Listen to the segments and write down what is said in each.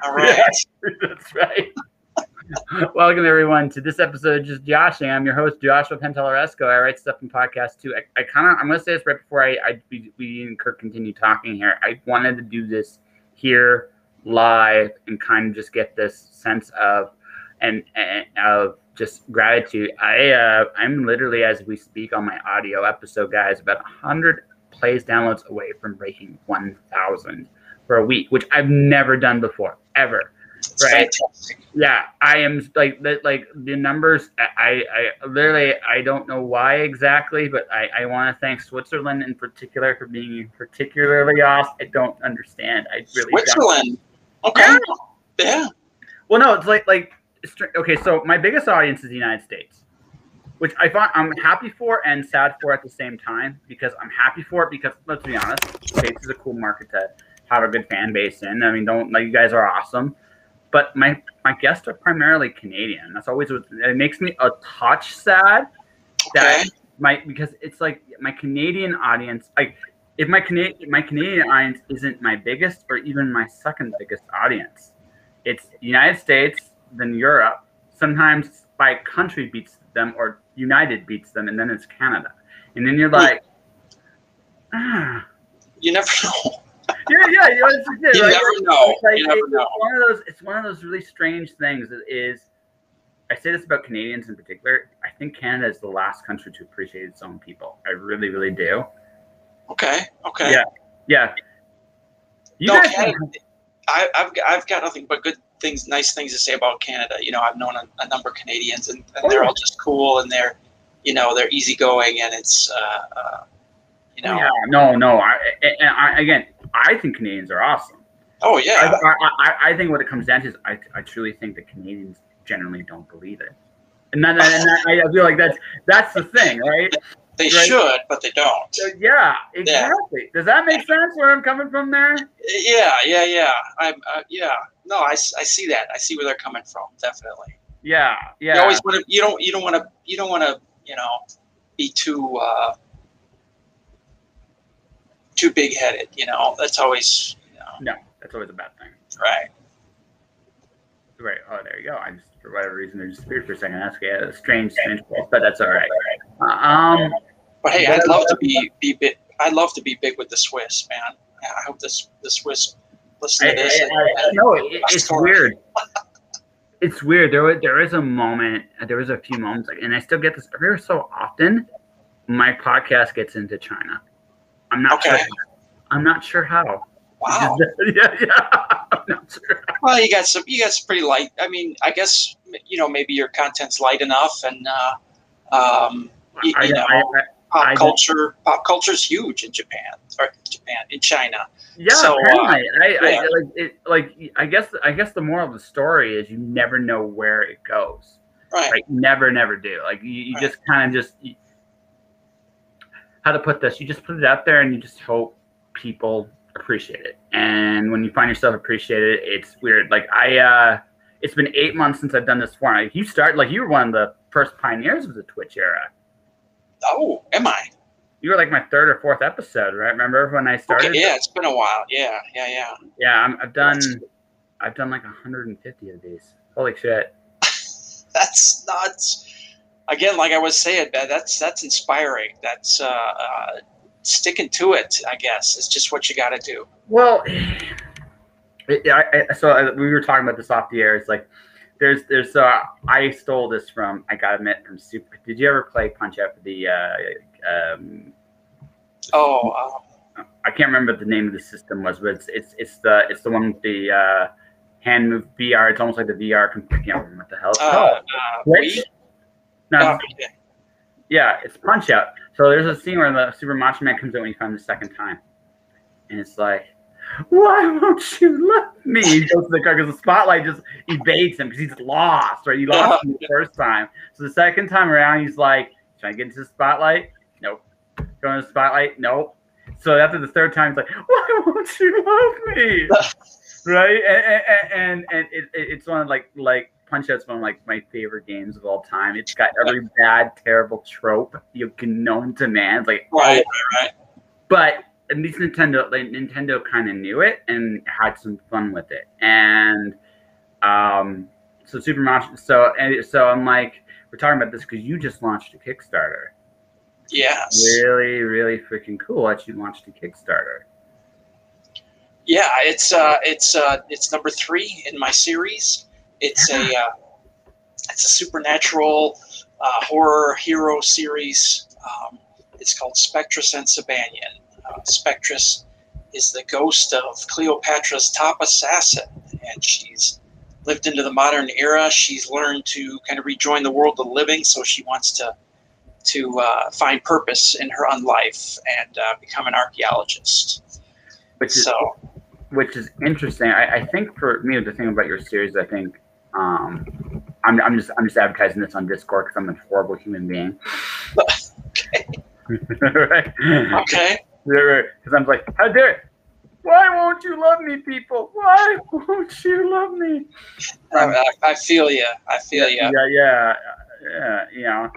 All right. Yeah, that's right. Welcome everyone to this episode of Just Joshing. I'm your host Joshua Pentelaresco. I write stuff in podcasts too. I'm gonna say this right before we and Kirk continue talking here. I wanted to do this here live and kind of just get this sense of and of just gratitude. I'm literally, as we speak on my audio episode, guys, about 100 plays downloads away from breaking 1,000 for a week, which I've never done before, ever. It's right? fantastic. Yeah, I am like the numbers. I literally don't know why exactly, but I want to thank Switzerland in particular for being particularly awesome. I don't understand. I really Switzerland. Don't. Okay. Yeah. Well, no, it's like okay. So my biggest audience is the United States, which I'm happy for and sad for at the same time, because I'm happy for it because, let's be honest, States is a cool market to have a good fan base in. I mean, you guys are awesome. But my guests are primarily Canadian. That's always what it makes me a touch sad. That because it's like my Canadian audience. Like if my Canadian audience isn't my biggest or even my second biggest audience, it's United States, then Europe. Sometimes by country beats them or United beats them, and then it's Canada. And then you're like, you never know. Yeah, you never know. You never know. It's one of those really strange things. I say this about Canadians in particular. I think Canada is the last country to appreciate its own people. I really, really do. Okay. Yeah. I've got nothing but good things, nice things to say about Canada. You know, I've known a number of Canadians, and they're all just cool, and they're easygoing, and it's Yeah, no. I think Canadians are awesome. Oh yeah. I think what it comes down to is I truly think that Canadians generally don't believe it, and I feel like that's the thing, right? They should, but they don't. Yeah, exactly. Yeah. Does that make sense where I'm coming from there? Yeah. No, I see that. I see where they're coming from. Definitely. Yeah. You always want to. You don't want to. Be too big-headed, that's always, No, that's always a bad thing. Right. Oh, there you go. I just, for whatever reason, I just disappeared for a second. That's a strange place, but that's all right. But hey, I'd love to be big. I'd love to be big with the Swiss, man. I hope the Swiss listen to this. It's weird. It's weird. There was a moment. There was a few moments, and I still get this every so often. My podcast gets into China. I'm not sure. I'm not sure how. Wow. Yeah. I'm not sure. Well, you got some pretty light. I mean, I guess maybe your content's light enough, and pop culture's huge in in China. Yeah. So, I guess the moral of the story is you never know where it goes. Right. Like never do. Like you just kind of how to put this, you just put it out there and you just hope people appreciate it. And when you find yourself appreciated, it's weird. Like it's been 8 months since I've done this format. You were one of the first pioneers of the Twitch era. Oh, am I? You were like my third or fourth episode, right? Remember when I started? Okay, yeah, it's been a while. Yeah. Yeah, I've done like 150 of these. Holy shit. That's nuts. Again, like I was saying, man, that's inspiring. That's sticking to it, I guess. It's just what you got to do. Well, so we were talking about this off the air. It's like there's I stole this from, I gotta admit, from Super. Did you ever play Punch Out for the I can't remember what the name of the system was, but it's the one with the hand move VR. It's almost like the VR. I can't remember what the hell it's called. No. Yeah, it's Punch Out. So there's a scene where the Super Macho Man comes out when you find him the second time, and it's like, why won't you love me? He goes to the car because the spotlight just evades him because he's lost, right? He lost him the first time. So the second time around, he's like, trying to get into the spotlight? Nope. Going to the spotlight? Nope. So after the third time, he's like, why won't you love me? Right? And it's one of like Punch Out's one of like my favorite games of all time. It's got every bad, terrible trope you can known to man. It's like right. But at least Nintendo kind of knew it and had some fun with it. And so Super Mario. So I'm like, we're talking about this because you just launched a Kickstarter. Yes. Really, really freaking cool that you launched a Kickstarter. Yeah, it's number 3 in my series. It's a supernatural horror hero series. It's called Spectrasensibanion. Spectras is the ghost of Cleopatra's top assassin, and she's lived into the modern era. She's learned to kind of rejoin the world of the living, so she wants to find purpose in her own life and become an archaeologist. Which is interesting. I think for me, the thing about your series, I think I'm just advertising this on Discord because I'm a horrible human being. Okay. Right? Okay. Because I'm like, how dare it? Why won't you love me, people? Why won't you love me? I feel you. Yeah. You know,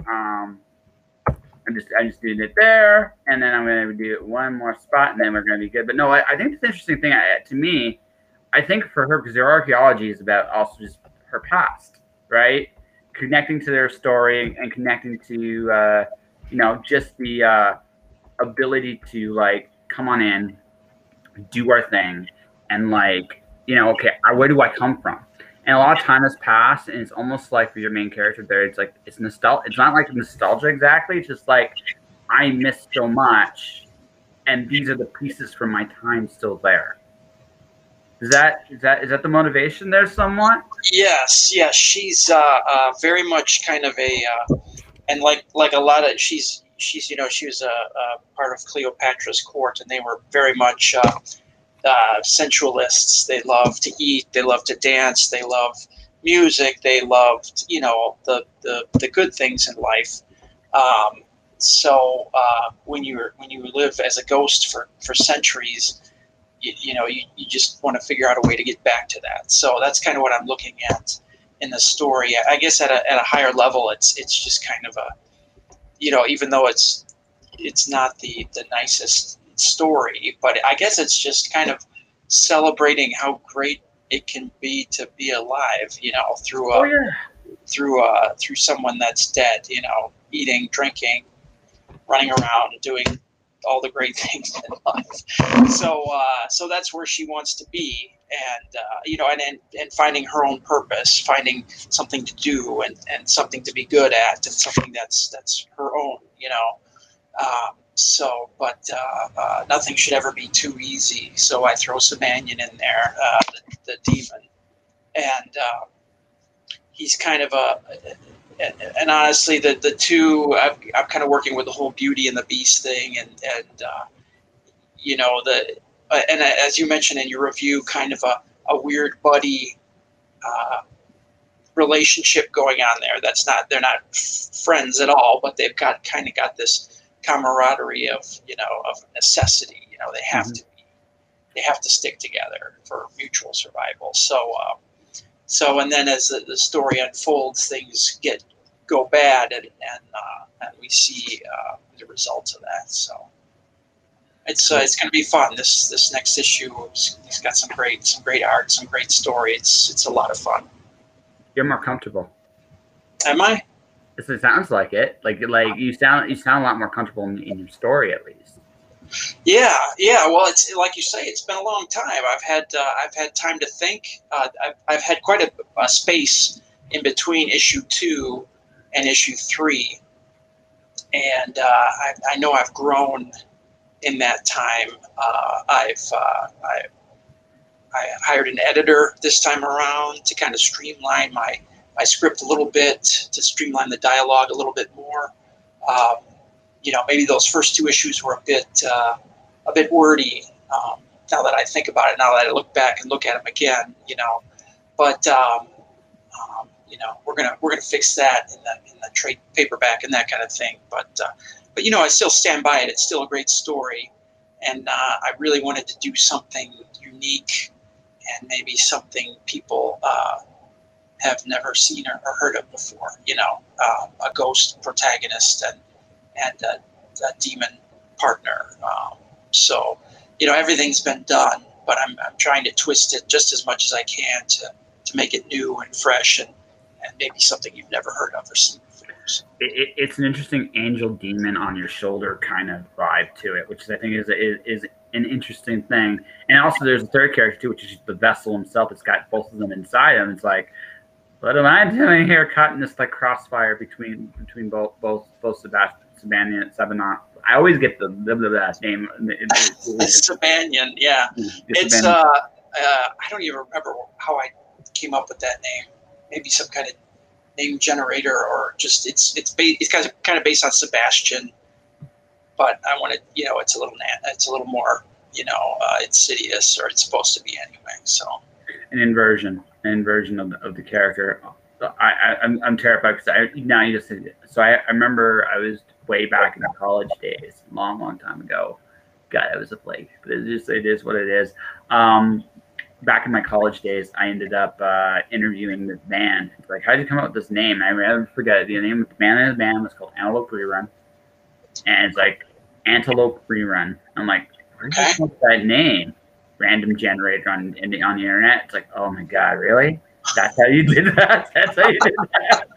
I'm just doing it there, and then I'm going to do it one more spot, and then we're going to be good. But no, I think the interesting thing to me, I think for her, because their archaeology is about also just her past, right? Connecting to their story and connecting to, just the ability to like come on in, do our thing, and like, okay, where do I come from? And a lot of time has passed, and it's almost like for your main character there, it's like it's nostalgia. It's not like nostalgia exactly. It's just like I missed so much, and these are the pieces from my time still there. Is that the motivation there somewhat? Yes. She's very much kind of a and like a lot of she's she was a part of Cleopatra's court, and they were very much sensualists. They love to eat, they love to dance, they love music, they loved the good things in life. So when you live as a ghost for centuries, you just want to figure out a way to get back to that. So that's kind of what I'm looking at in the story. I guess at a higher level, it's just kind of a, even though it's not the nicest story, but I guess it's just kind of celebrating how great it can be to be alive, through someone that's dead, eating, drinking, running around, doing all the great things in life. So that's where she wants to be, and finding her own purpose, finding something to do, and something to be good at, and something that's her own, But nothing should ever be too easy. So I throw Sabanion in there, the demon, and he's kind of and honestly, the two, I'm kind of working with the whole Beauty and the Beast thing, and as you mentioned in your review, kind of a weird buddy relationship going on there. They're not friends at all, but they've got this camaraderie of necessity. They have to stick together for mutual survival. So and then as the story unfolds, things go bad, and we see the results of that. So it's going to be fun. This next issue, it's got some great art, some great story. It's a lot of fun. You're more comfortable. Am I? It sounds like it. Like you sound a lot more comfortable in your story, at least. Yeah. Well, it's like you say, it's been a long time. I've had time to think. I've had quite a space in between issue 2 and issue 3, and I know I've grown in that time. I hired an editor this time around to kind of streamline my script a little bit, to streamline the dialogue a little bit more. Maybe those first 2 issues were a bit wordy. Now that I think about it, now that I look back and look at them again, but we're gonna fix that in the trade paperback and that kind of thing. But I still stand by it. It's still a great story, and I really wanted to do something unique and maybe something people have never seen or heard of before. A ghost protagonist and a demon partner. So, everything's been done, but I'm trying to twist it just as much as I can to make it new and fresh and maybe something you've never heard of or seen before. So. It's an interesting angel demon on your shoulder kind of vibe to it, which I think is an interesting thing. And also there's a third character too, which is the vessel himself. It's got both of them inside him. It's like, what am I doing here, cutting this like crossfire between both Sabanion and Sabanon? I always get the name. Sabanion, yeah. It's I don't even remember how I came up with that name. Maybe some kind of name generator, or just it's kind of based on Sebastian, but I wanted, it's a little more, insidious, or it's supposed to be anyway. So an inversion of the character. I'm terrified because now you just said it. So I remember I was way back in the college days, long time ago. God, I was a flake, but it is what it is. Back in my college days, I ended up interviewing this band. It's like, how'd you come up with this name? I never forget it. The name of the band was called Antelope Rerun, and it's like Antelope Rerun. I'm like, where did you come up with that name? Random generator on the internet. It's like, oh my god, really? That's how you did that? That's how you did that?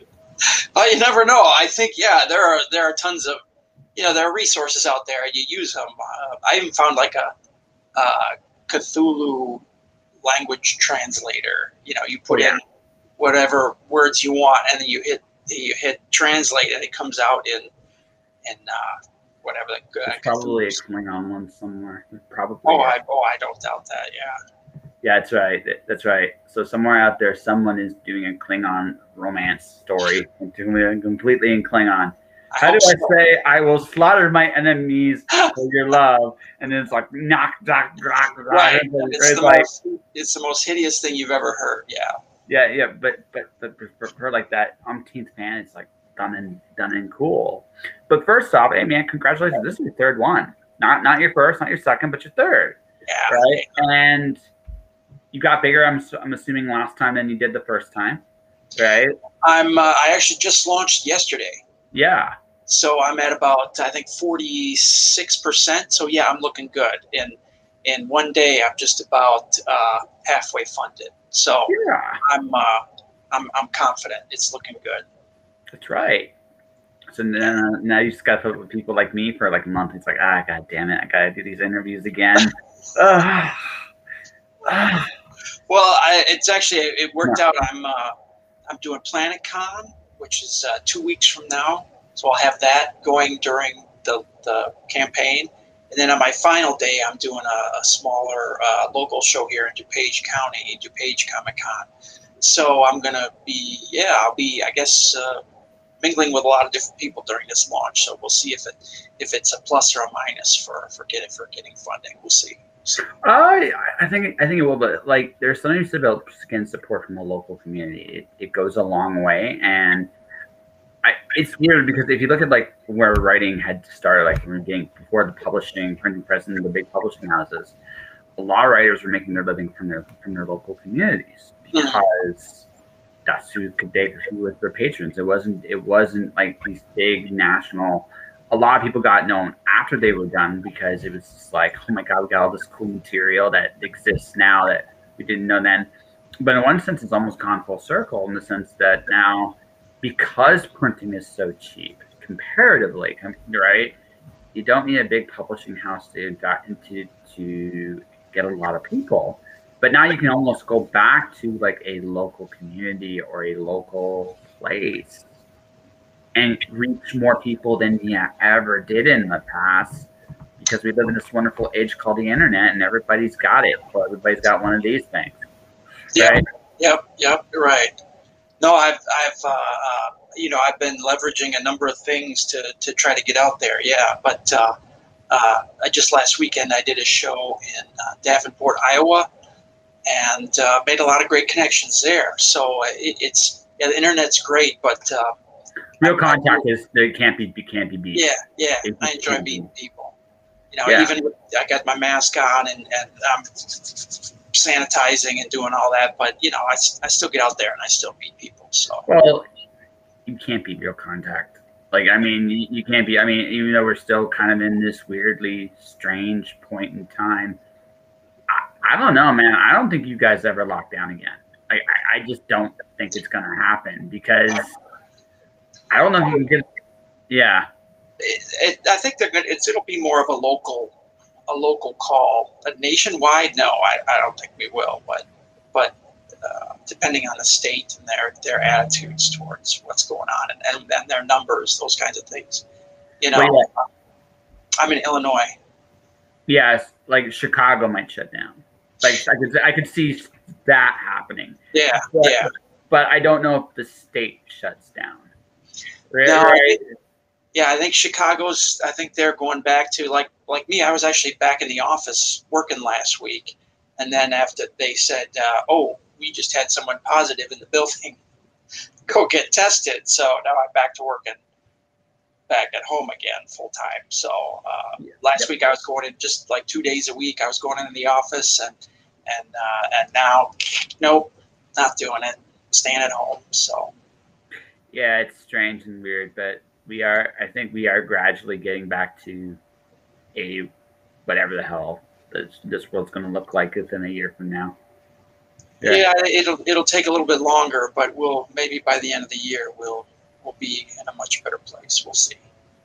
Well, you never know. I think, there are tons of, there are resources out there. You use them. I even found like a Cthulhu language translator. You put in whatever words you want, and then you hit translate, and it comes out in whatever. Probably a Klingon one somewhere. Probably. I don't doubt that. Yeah. Yeah, that's right. That's right. So somewhere out there, someone is doing a Klingon romance story, completely in Klingon. How do I say, I will slaughter my enemies for your love? And then it's like, knock, knock, knock, knock. Right. It's the most hideous thing you've ever heard. Yeah. Yeah. But for like that umpteenth fan, it's like done and cool. But first off, hey man, congratulations. This is your third one. Not your first, not your second, but your third. Yeah. Right. And you got bigger, I'm assuming, last time than you did the first time, right? I actually just launched yesterday. Yeah. So I'm at about, I think, 46%. So yeah, I'm looking good. In one day, I'm just about halfway funded. So yeah. I'm confident. It's looking good. That's right. So now you just got to put with people like me for like a month. It's like, god damn it, I gotta do these interviews again. Well, it worked out. I'm doing Planetcon, which is 2 weeks from now. So I'll have that going during the campaign. And then on my final day, I'm doing a smaller local show here in DuPage County, DuPage Comic-Con. So I'm going to be, I'll be, I guess, mingling with a lot of different people during this launch. So we'll see if it's a plus or a minus for getting funding. We'll see. I think it will, but like there's something to say about getting support from a local community. It goes a long way, and it's weird because if you look at like where writing had started, like from the beginning, before the printing press and the big publishing houses, a lot of writers were making their living from their local communities because that's who was their patrons. It wasn't like these big national. A lot of people got known after they were done because it was just like, oh my god, we got all this cool material that exists now that we didn't know then. But in one sense, it's almost gone full circle in the sense that now, because printing is so cheap comparatively, right? You don't need a big publishing house to get a lot of people. But now you can almost go back to like a local community or a local place and reach more people than you ever did in the past, because we live in this wonderful age called the internet, and everybody's got it. Well, everybody's got one of these things. Right? Yep. You're right. No, I've been leveraging a number of things to try to get out there. Yeah, but I just last weekend I did a show in Davenport, Iowa, and made a lot the connections there. So the internet's great, but real contact can't be beat. Yeah. I enjoy meeting people. Even I got my mask on and I'm sanitizing and doing all that, but I still get out there and I still meet people. So well, you can't beat real contact. Like, I mean, you can't be. I mean, even though we're still kind of in this weirdly strange point in time, I don't know, man. I don't think you guys ever lock down again. I just don't think it's gonna happen because I don't know if you can get. Yeah. I think they're good. It'll be more of a local call. A nationwide, no, I don't think we will. But depending on the state and their attitudes towards what's going on and their numbers, those kinds of things. You know, Well, yeah. I'm in Illinois. Yeah, like Chicago might shut down. Like I could see that happening. Yeah, But I don't know if the state shuts down. No, right? I think Chicago's. I think they're going back to like me. I was actually back in the office working last week, and then after they said, "Oh, we just had someone positive in the building, go get tested." So now I'm back to working back at home again full time. So last week I was going in just like 2 days a week. I was going into the office, and now, nope, not doing it. Staying at home. So yeah, it's strange and weird, but I think we are gradually getting back to a whatever the hell this world's going to look like within a year from now. Yeah, it'll take a little bit longer, but maybe by the end of the year we'll be in a much better place. We'll see.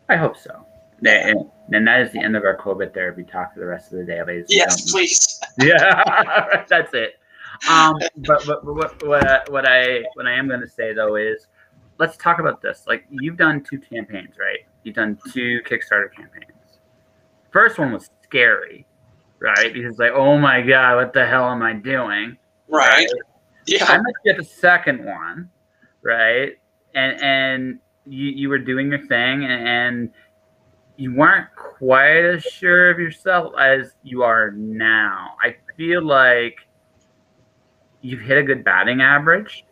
I hope so. And that is the end of our COVID therapy talk for the rest of the day, ladies. Yes, please. Yeah, that's it. But what I am going to say though is, let's talk about this. Like, you've done 2 campaigns, right? You've done 2 Kickstarter campaigns. First one was scary, right? Because like, oh my God, what the hell am I doing? Right. Yeah. I might get the second one, right? And you were doing your thing, and you weren't quite as sure of yourself as you are now. I feel like you've hit a good batting average,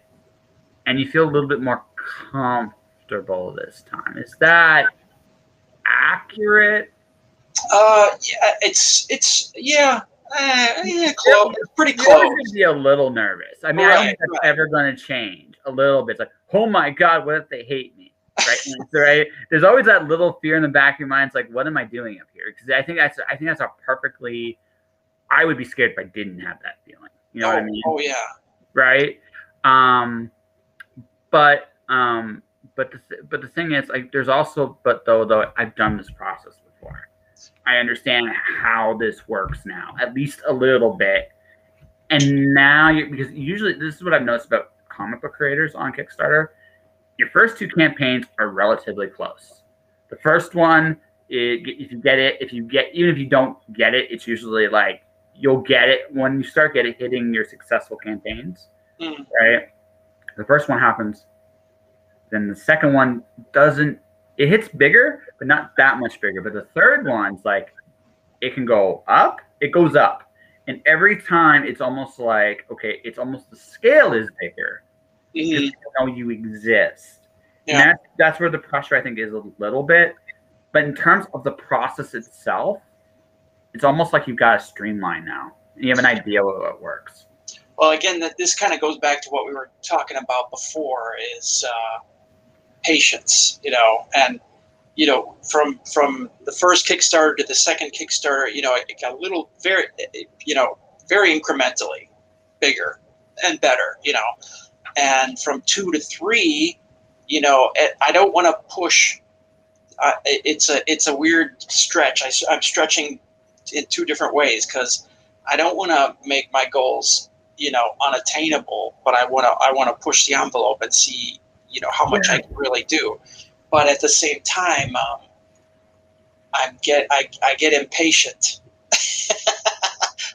and you feel a little bit more comfortable this time. Is that accurate? Yeah, it's close. Pretty close. You're going to be a little nervous. I mean, I don't think that's ever going to change. A little bit. It's like, oh my God, what if they hate me? Right? Right? There's always that little fear in the back of your mind. It's like, what am I doing up here? Because I think that's a perfectly. I would be scared if I didn't have that feeling. You know what I mean? Oh yeah. Right. But the thing is, like, there's also, though I've done this process before. I understand how this works now, at least a little bit. And now, because usually this is what I've noticed about comic book creators on Kickstarter. Your first 2 campaigns are relatively close. The first one, if you get it, even if you don't get it, it's usually like you'll get it when you start hitting your successful campaigns, right? The first one happens, then the second one doesn't. It hits bigger, but not that much bigger. But the third one's like, it can go up, it goes up. And every time it's almost like, okay, it's almost the scale is bigger because you know you exist. Yeah. And that's where the pressure, I think, is a little bit. But in terms of the process itself, it's almost like you've got a streamline now. And you have an idea of what works. Well, again, this kind of goes back to what we were talking about before is patience, and from the first Kickstarter to the second Kickstarter, it got a little very incrementally bigger and better, and from 2 to 3, I don't want to push. It's a weird stretch. I'm stretching in 2 different ways because I don't want to make my goals, unattainable, but I want to push the envelope and see, how much I can really do. But at the same time, I get impatient.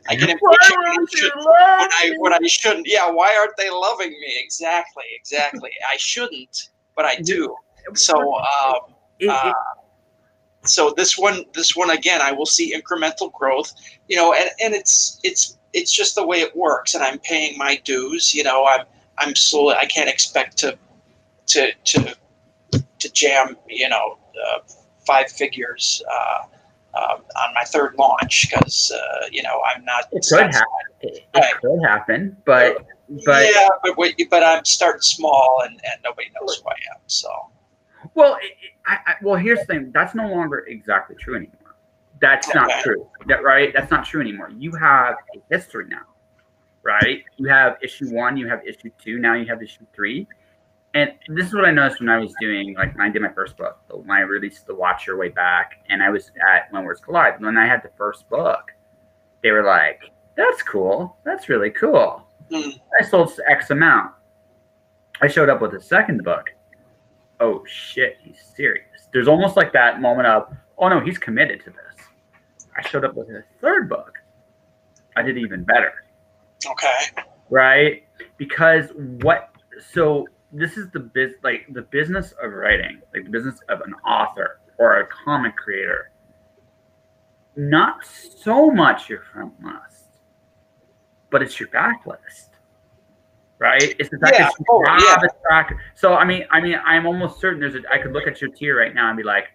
I get impatient when I shouldn't. Yeah, why aren't they loving me? Exactly. I shouldn't, but I do. So, so this one again, I will see incremental growth. And it's just the way it works, and I'm paying my dues. I'm slowly. I can't expect to jam 5 figures on my 3rd launch because I'm not. It could happen. It could happen, but yeah, but I'm starting small, and nobody knows who I am. So Well, well, here's the thing. That's no longer exactly true anymore. That's not true. Right? That's not true anymore. You have a history now, right? You have issue 1, you have issue 2, now you have issue 3. And this is what I noticed when I was doing, like, when I did my first book, when I released The Watch Your Way Back, and I was at When Words Collide. When I had the first book, they were like, that's cool. That's really cool. I sold X amount. I showed up with a second book. Oh, shit, he's serious. There's almost like that moment of, oh, no, he's committed to this. I showed up with a third book. I did even better. Okay. Right? Because so this is the business of writing, like the business of an author or a comic creator. Not so much your front list, but it's your backlist. Right? It's the fact that you have a tracker. So I mean, I'm almost certain I could look at your tier right now and be like,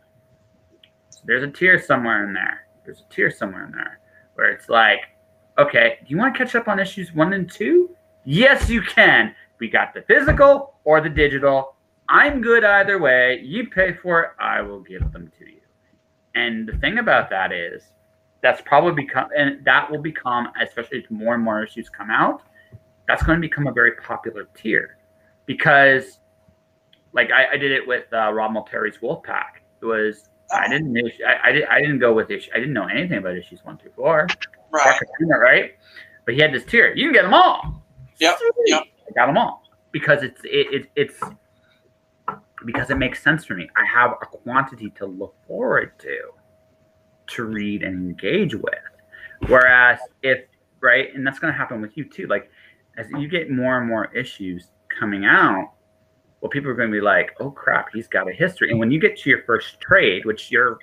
there's a tier somewhere in there. There's a tier somewhere in there where it's like, okay, do you want to catch up on issues 1 and 2? Yes, you can. We got the physical or the digital. I'm good either way. You pay for it. I will give them to you. And the thing about that is, that will become, especially as more and more issues come out, that's going to become a very popular tier, because like I did it with Rob Multeri's Wolfpack. It was I didn't go with issue. I didn't know anything about issues 1 through 4. Right. But he had this tier. You can get them all. Yep. I got them all because it's because it makes sense for me. I have a quantity to look forward to read and engage with. Whereas and that's going to happen with you too. Like, as you get more and more issues coming out, well, people are going to be like, oh crap, he's got a history. And when you get to your first trade, which you're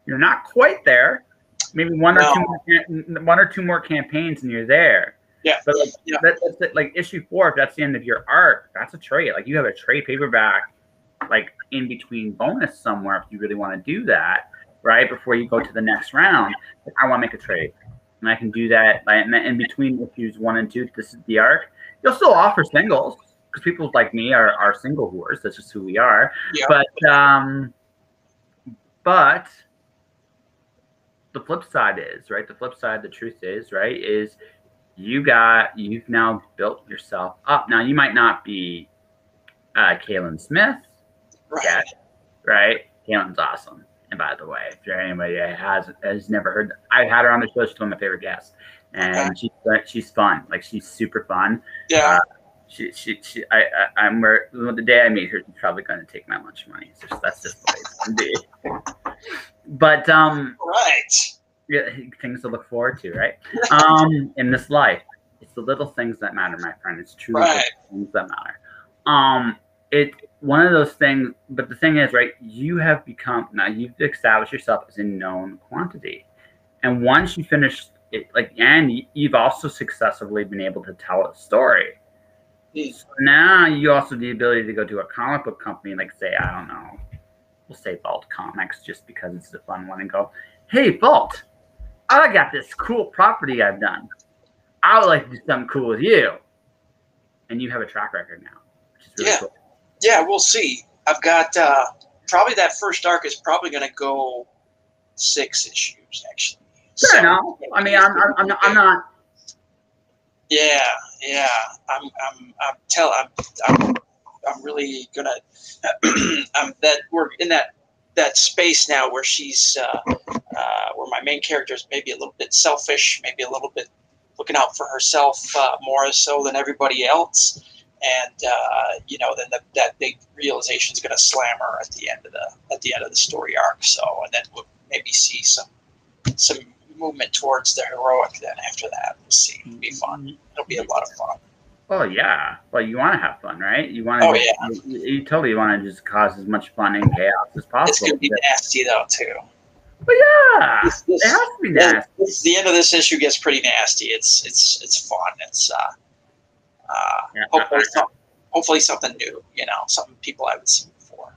not quite there, maybe one or two more campaigns and you're there. Yeah. But that's like issue 4, if that's the end of your arc, that's a trade. Like, you have a trade paperback, like in between bonus somewhere, if you really want to do that, right? Before you go to the next round, like, I want to make a trade. And I can do that. And in between issues 1 and 2, this is the arc. You'll still offer singles, because people like me are single whores. That's just who we are. Yeah. But the flip side is, right? The flip side, the truth is, right, is you've now built yourself up. Now, you might not be Kaylin Smith yet, right? Kaylin's awesome. And by the way, if there anybody has never heard, I've had her on the show. She's one of my favorite guests, and she's fun. Like, she's super fun. Yeah. The day I meet her, she's probably going to take my lunch money. So that's just the way it's going to be. But yeah, things to look forward to, right? In this life, it's the little things that matter, my friend. It's truly the things that matter. One of those things, but the thing is, right, you've established yourself as a known quantity. And once you finish it, and you've also successfully been able to tell a story. So now you also have the ability to go to a comic book company, like, say, I don't know, we'll say Vault Comics, just because it's a fun one, and go, hey, Vault, I got this cool property I've done. I would like to do something cool with you. And you have a track record now, which is really cool. Yeah, we'll see. I've got probably that first arc is probably going to go 6 issues, actually. Fair enough. I mean, I'm not. Yeah. I'm really gonna. That we're in that space now where she's where my main character is maybe a little bit selfish, maybe a little bit looking out for herself more so than everybody else. And then that big realization is going to slam her at the end of the story arc. So, and then we'll maybe see some movement towards the heroic. Then after that, we'll see. It'll be fun. It'll be a lot of fun. Oh yeah. Well, you want to have fun, right? You want to. You totally want to just cause as much fun and chaos as possible. It's going to be nasty though too. But yeah, it has to be nasty. The end of this issue gets pretty nasty. It's fun. It's hopefully something new, something people haven't seen before.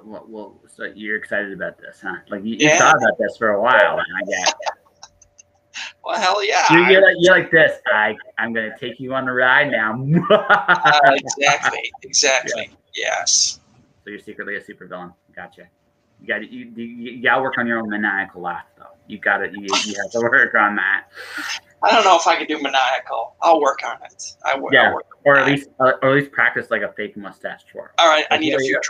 Well, so you're excited about this, huh? Like, you thought about this for a while, and I get. Well, hell yeah. You're like this. I'm going to take you on the ride now. Exactly. Yeah. Yes. So you're secretly a supervillain. Gotcha. You got to work on your own maniacal laugh, though. You got to you have to work on that. I don't know if I can do maniacal. I'll work on it. Yeah, or at least practice like a fake mustache for. All right, I need a few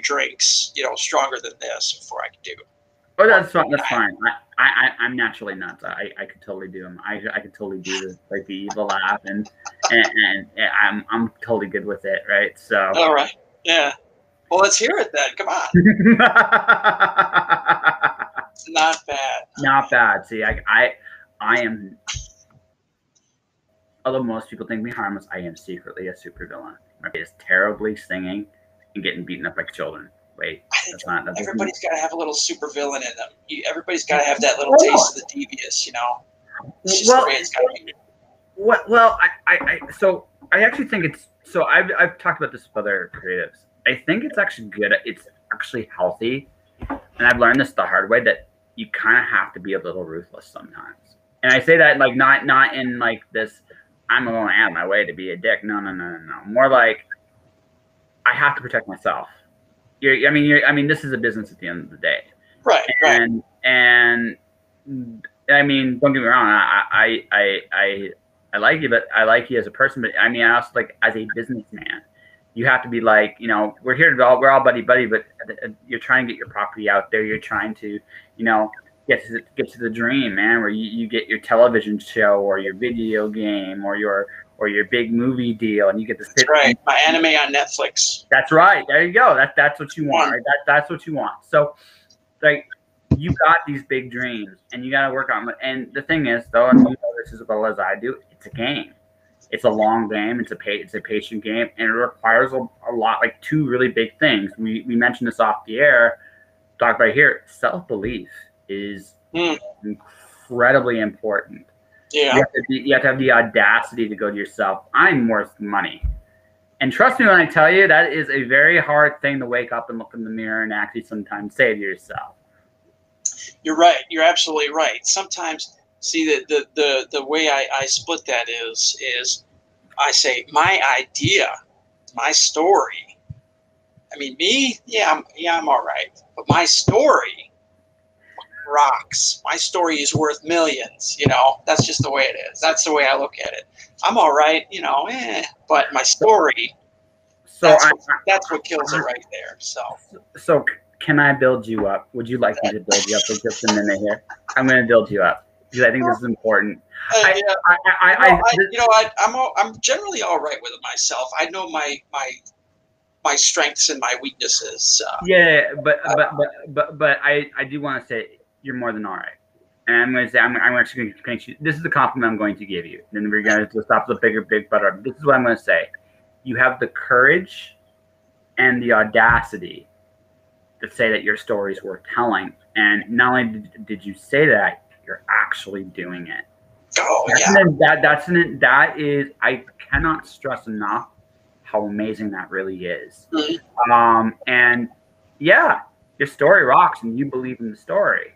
drinks, stronger than this before I can do. Oh, that's fine. That's fine. I'm naturally nuts. I could totally do them. I could totally do the evil laugh, and I'm totally good with it, right? So. All right. Yeah. Well, let's hear it then. Come on. It's not bad. Not bad. See, I am. Although most people think me harmless, I am secretly a supervillain. My is terribly singing and getting beaten up like children. Wait, that's not. Everybody's got to have a little supervillain in them. Everybody's got to have that little taste of the devious, It's just the way it's got to be. Well, so I actually think it's so. I've talked about this with other creatives. I think it's actually good. It's actually healthy, and I've learned this the hard way that you kind of have to be a little ruthless sometimes. And I say that like not in like this. I'm going out of my way to be a dick. No. More like I have to protect myself. I mean, this is a business at the end of the day. Right. And I mean, don't get me wrong. I like you, but I like you as a person. But I mean, I also like as a businessman. You have to be like, we're here to we're all buddy, but you're trying to get your property out there. You're trying to, get to the dream, man, where you get your television show or your video game or your big movie deal, and you get to sit. That's right. My anime on Netflix. That's right. There you go. That's what you want. Right? That's what you want. So, like, you got these big dreams, and you got to work on them. And the thing is, though, and you know this as well as I do, it's a game. It's a long game. It's a patient game, and it requires a lot, like two really big things. We mentioned this off the air. Talk about here. Self-belief is incredibly important. Yeah. You have to have the audacity to go to yourself. I'm worth money. And trust me when I tell you, that is a very hard thing to wake up and look in the mirror and actually sometimes say to yourself. You're right. You're absolutely right. Sometimes, see, the way I split that is I say my idea, my story. I mean, me, I'm all right. But my story rocks. My story is worth millions, That's just the way it is. That's the way I look at it. I'm all right, but my story, that's what kills it right there. So can I build you up? Would you like me to build you up for just a minute here? I'm going to build you up because I think this is important. I'm generally all right with myself. I know my strengths and my weaknesses. But I do want to say you're more than all right. And I'm going to say I'm actually going to paint you. This is the compliment I'm going to give you. Then we're going to stop the big butter. This is what I'm going to say. You have the courage and the audacity to say that your story is worth telling. And not only did you say that, you're actually doing it. Oh, that is, I cannot stress enough how amazing that really is. Mm-hmm. And yeah, your story rocks and you believe in the story.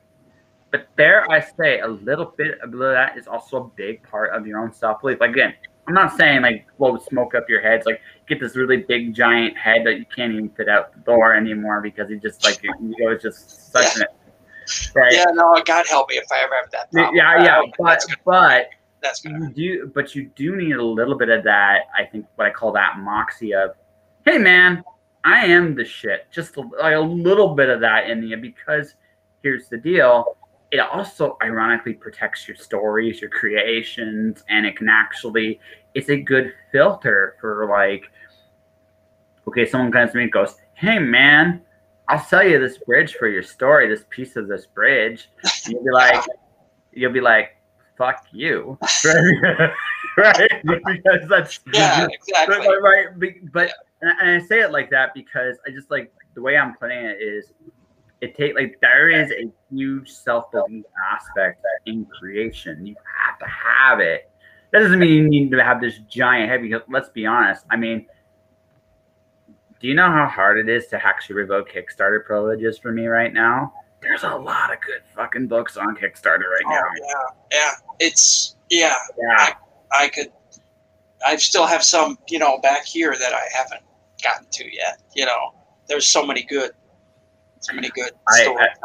But there I say a little bit of that is also a big part of your own self-belief. Again, I'm not saying like blow smoke up your head. It's like get this really big giant head that you can't even fit out the door anymore because you just like it's just such an right. Yeah, no, God help me if I ever have that problem. Yeah, but that's good. You do need a little bit of that. I think what I call that Moxie of, hey man, I am the shit. Just a little bit of that in you because here's the deal. It also ironically protects your stories, your creations, and it can actually, it's a good filter for like, okay, someone comes to me and goes, hey man, I'll sell you this bridge for your story, this piece of this bridge. And you'll be like, fuck you. Right? Because that's exactly. Right. But and I say it like that because I just like the way I'm putting it is there is a huge self-belief aspect in creation. You have to have it. That doesn't mean you need to have this giant head because let's be honest. I mean, do you know how hard it is to actually revoke Kickstarter privileges for me right now? There's a lot of good fucking books on Kickstarter right now. I still have some, back here that I haven't gotten to yet, there's so many good stories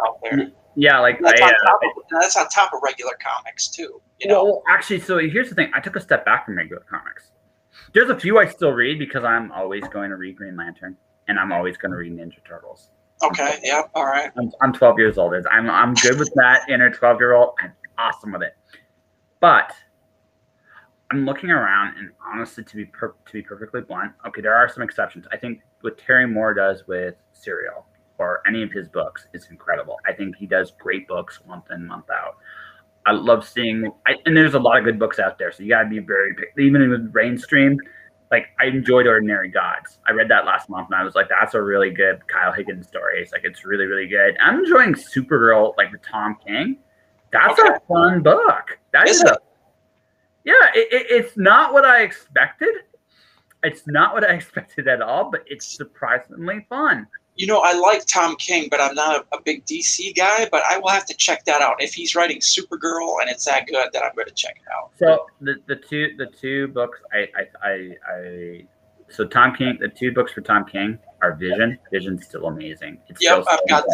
out there. Yeah, like that's on top of regular comics too. You know. Well, actually, so here's the thing. I took a step back from regular comics. There's a few I still read because I'm always going to read Green Lantern and I'm always going to read Ninja Turtles. Okay. Yeah. All right. I'm 12 years old. I'm good with that inner 12-year-old. I'm awesome with it. But I'm looking around, and honestly, to be perfectly blunt, okay, there are some exceptions. I think what Terry Moore does with Serial or any of his books is incredible. I think he does great books month in, month out. I love seeing, and there's a lot of good books out there, so you got to be very picky. Even with Rainstream, like I enjoyed Ordinary Gods. I read that last month, and I was like, that's a really good Kyle Higgins story. It's like it's really, really good. I'm enjoying Supergirl, like with Tom King. That's a fun book. That is a yeah. It's not what I expected. It's not what I expected at all, but it's surprisingly fun. You know, I like Tom King, but I'm not a big DC guy. But I will have to check that out. If he's writing Supergirl and it's that good, then I'm going to check it out. So the two books so Tom King, the two books for Tom King are Vision. Vision's still amazing. I've got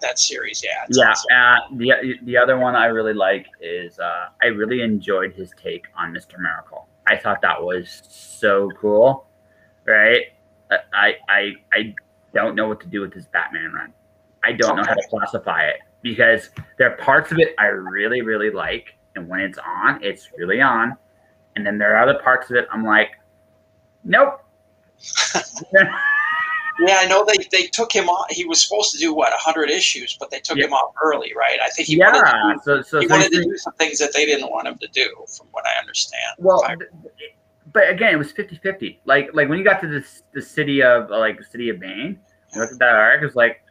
that series. Yeah. Awesome. The other one I really like is I really enjoyed his take on Mr. Miracle. I thought that was so cool, right? I don't know what to do with this Batman run. I don't know how to classify it because there are parts of it I really, really like, and when it's on, it's really on. And then there are other parts of it I'm like, nope. Yeah, I know they took him off. He was supposed to do 100 issues, but they took him off early, right? I think he wanted to do some things that they didn't want him to do, from what I understand. Well, but again, it was 50-50. Like when you got to the city of Bane, you looked at that arc, it was like,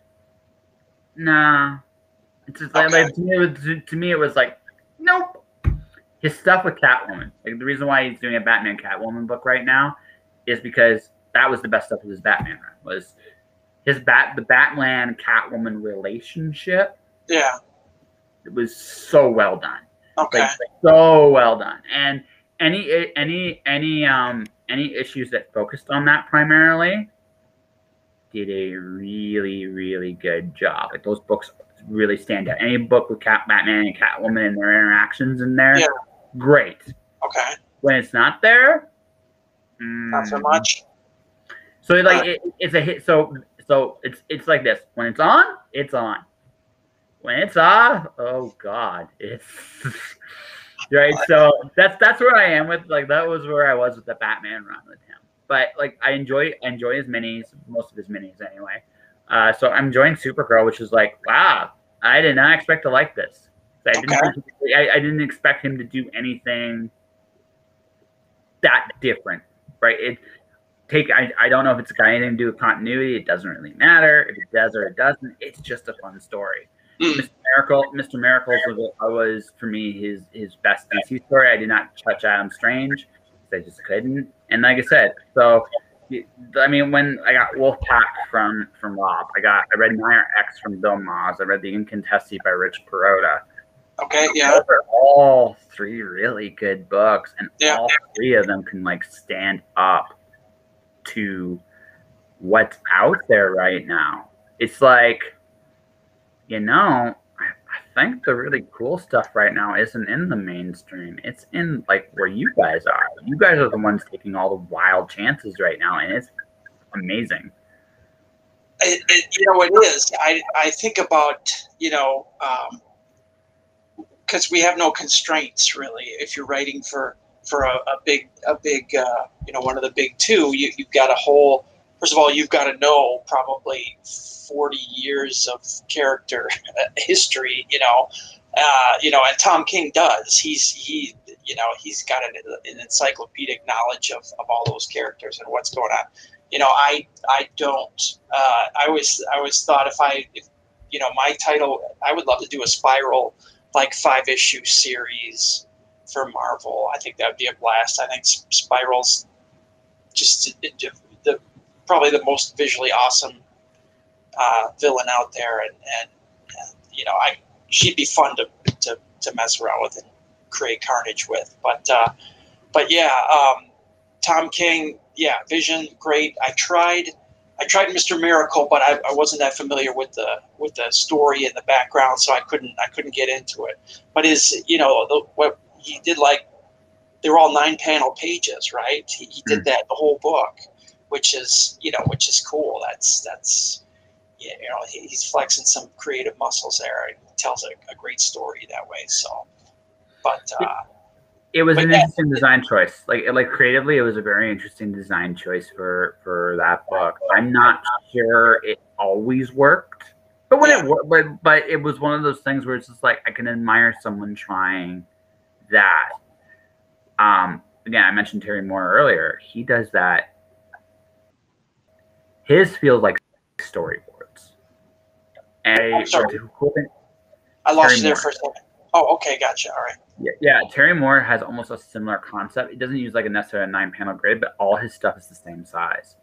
nah. It's just like to me, it was like, nope. His stuff with Catwoman, like the reason why he's doing a Batman Catwoman book right now, is because that was the best stuff of his Batman run. Was the Batman Catwoman relationship? Yeah, it was so well done. Okay, like, so well done. And any issues that focused on that primarily did a really, really good job. Like those books really stand out. Any book with Batman and Catwoman and their interactions in there, great. Okay. When it's not there, not so much. So like it's a hit. So it's like this. When it's on, it's on. When it's off, oh god, it's right. So that's where I am with, like, that was where I was with the Batman run with him. But like I enjoy his minis, most of his minis anyway. So I'm enjoying Supergirl, which is like, wow, I did not expect to like this. I didn't expect him to do anything that different, right? I don't know if it's got anything to do with continuity. It doesn't really matter if it does or it doesn't. It's just a fun story. Mr. Miracle was for me his best DC story. I did not touch Adam Strange because I just couldn't. And like I said, so I mean, when I got Wolfpack from Rob, I read Meyer X from Bill Maas. I read The Incontesty by Rich Perota. Okay, yeah. Those are all three really good books, and all three of them can like stand up to what's out there right now. It's like, I think the really cool stuff right now isn't in the mainstream. It's in like where you guys are. You guys are the ones taking all the wild chances right now, and it's amazing. It is. I think about, because we have no constraints really. If you're writing for a big one of the big two, you've got a whole. First of all, you've got to know probably 40 years of character history, and Tom King does. He's got an encyclopedic knowledge of all those characters and what's going on. I don't. I always thought if my title, I would love to do a Spiral, like 5-issue series for Marvel. I think that would be a blast. I think Spiral's just probably the most visually awesome villain out there, and she'd be fun to mess around with and create carnage with. But Tom King, Vision, great. I tried I tried Mr. Miracle, but I wasn't that familiar with the story and the background, so I couldn't get into it. But what he did, like, they were all 9-panel pages, right? He did that the whole book, which is cool. That's he's flexing some creative muscles there. He tells a great story that way. So, but it was an interesting design choice. Like creatively, it was a very interesting design choice for that book. I'm not sure it always worked, but when it worked, but it was one of those things where it's just like I can admire someone trying that. Again, I mentioned Terry Moore earlier. He does that. His feels like storyboards. And I'm sorry. I lost you there for a second. Oh, okay, gotcha. All right. Yeah, Terry Moore has almost a similar concept. He doesn't use like a necessarily 9-panel grid, but all his stuff is the same size.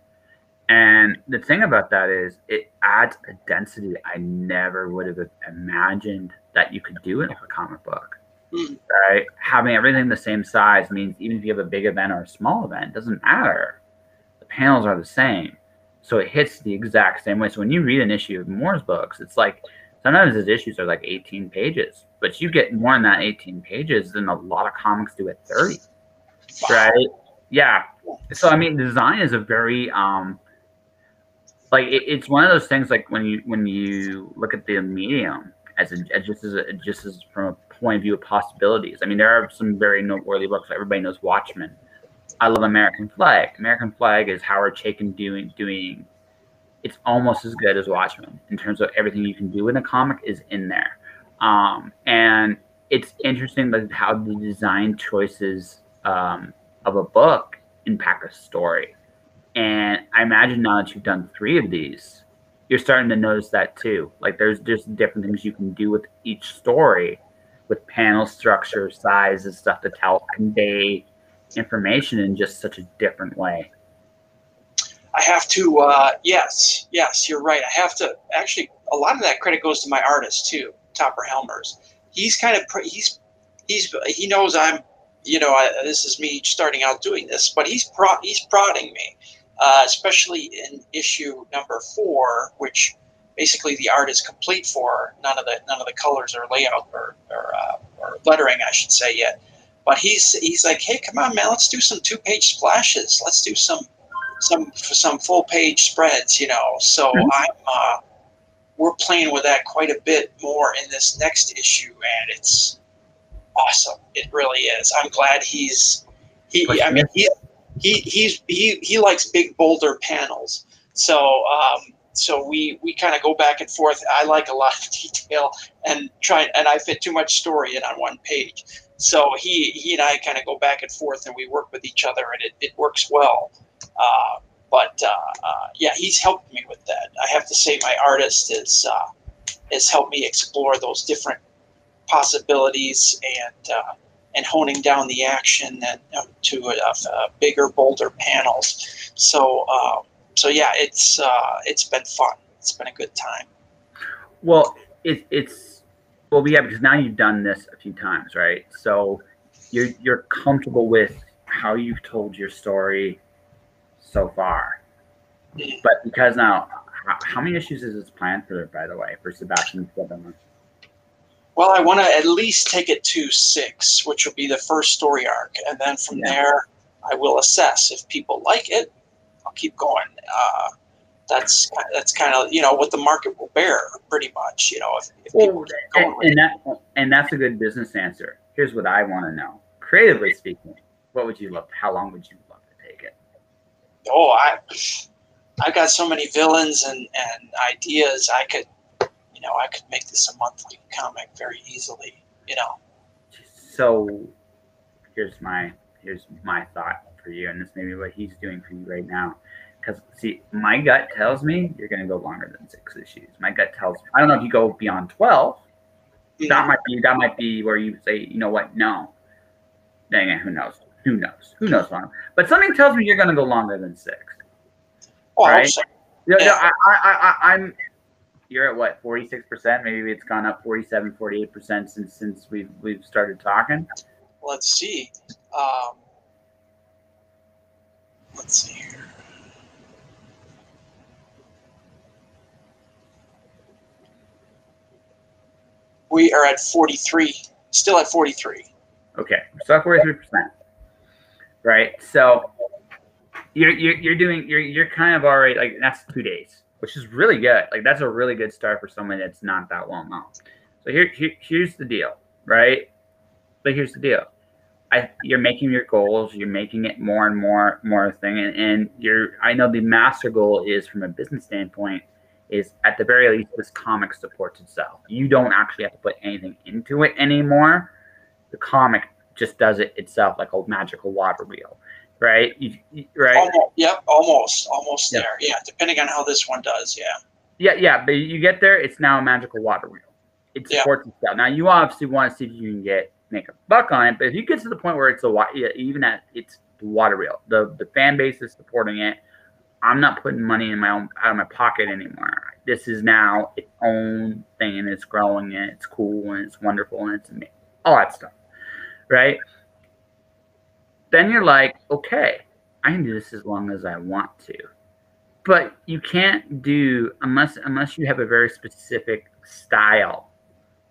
And the thing about that is it adds a density I never would have imagined that you could do in a comic book. Right? Having everything the same size means even if you have a big event or a small event, it doesn't matter. The panels are the same. So it hits the exact same way. So when you read an issue of Moore's books, it's like sometimes his issues are like 18 pages, but you get more than that 18 pages than a lot of comics do at 30. Right? Yeah. So I mean, design is a very it's one of those things like when you look at the medium just as from a point of view of possibilities. I mean, there are some very noteworthy books. Everybody knows Watchmen. I love American Flag. American Flag is Howard Chaykin doing. It's almost as good as Watchmen in terms of everything you can do in a comic is in there, and it's interesting like how the design choices of a book impact a story. And I imagine now that you've done 3 of these, you're starting to notice that too. Like there's just different things you can do with each story, with panel structure, size, and stuff to convey information in just such a different way. I have to, yes, you're right. I have to actually. A lot of that credit goes to my artist too, Topper Helmers. He's kind of he knows I'm, this is me starting out doing this, but he's prodding me. Especially in issue number 4, which basically the art is complete for. None of the colors or layout or lettering, I should say, yet. But he's like, hey, come on, man, let's do some 2-page splashes. Let's do some full-page spreads, So we're playing with that quite a bit more in this next issue, and it's awesome. It really is. I'm glad he likes big, bolder panels. So we kind of go back and forth. I like a lot of detail and I fit too much story in on one page. So he and I kind of go back and forth, and we work with each other, and it works well. Yeah, he's helped me with that. I have to say my artist has helped me explore those different possibilities and honing down the action and to bigger, bolder panels. So yeah, it's been fun. It's been a good time. Well, because now you've done this a few times, right? So you're comfortable with how you've told your story so far. But because now, how many issues is this planned for, by the way, for Sebastian? Well, I want to at least take it to 6, which will be the first story arc, and then from there, I will assess if people like it. I'll keep going. That's kind of what the market will bear, pretty much. If people keep going and that's a good business answer. Here's what I want to know. Creatively speaking, what would you love? How long would you love to take it? Oh, I've got so many villains and ideas. I could make this a monthly comic very easily. So here's my thought for you, and this may be what he's doing for you right now. Because see, my gut tells me you're going to go longer than 6 issues. My gut tells me, I don't know if you go beyond 12. That might be where you say, you know what? No. Dang it, who knows? Who knows long? But something tells me you're going to go longer than 6. Oh, right? So. I'm. You're at what, 46%? Maybe it's gone up 47, 48% since we've started talking. Let's see. Let's see here. We are at 43, still at 43. Okay, so at 43%, right? So you're kind of already like that's 2 days, which is really good. Like that's a really good start for somebody that's not that well known. So here's the deal, right? But here's the deal. You're making your goals, you're making it more and more thing, and I know the master goal is from a business standpoint is at the very least this comic supports itself. You don't actually have to put anything into it anymore. The comic just does it itself like a magical water wheel, right? Right? Almost there. Yeah, depending on how this one does. Yeah. But you get there, it's now a magical water wheel. It supports itself. Now you obviously want to see if you can make a buck on it, but if you get to the point where it's even at it's the water wheel, the fan base is supporting it. I'm not putting money out of my pocket anymore. This is now its own thing, and it's growing, and it's cool, and it's wonderful, and it's amazing. All that stuff, right? Then you're like, okay, I can do this as long as I want to, but you can't do unless you have a very specific style.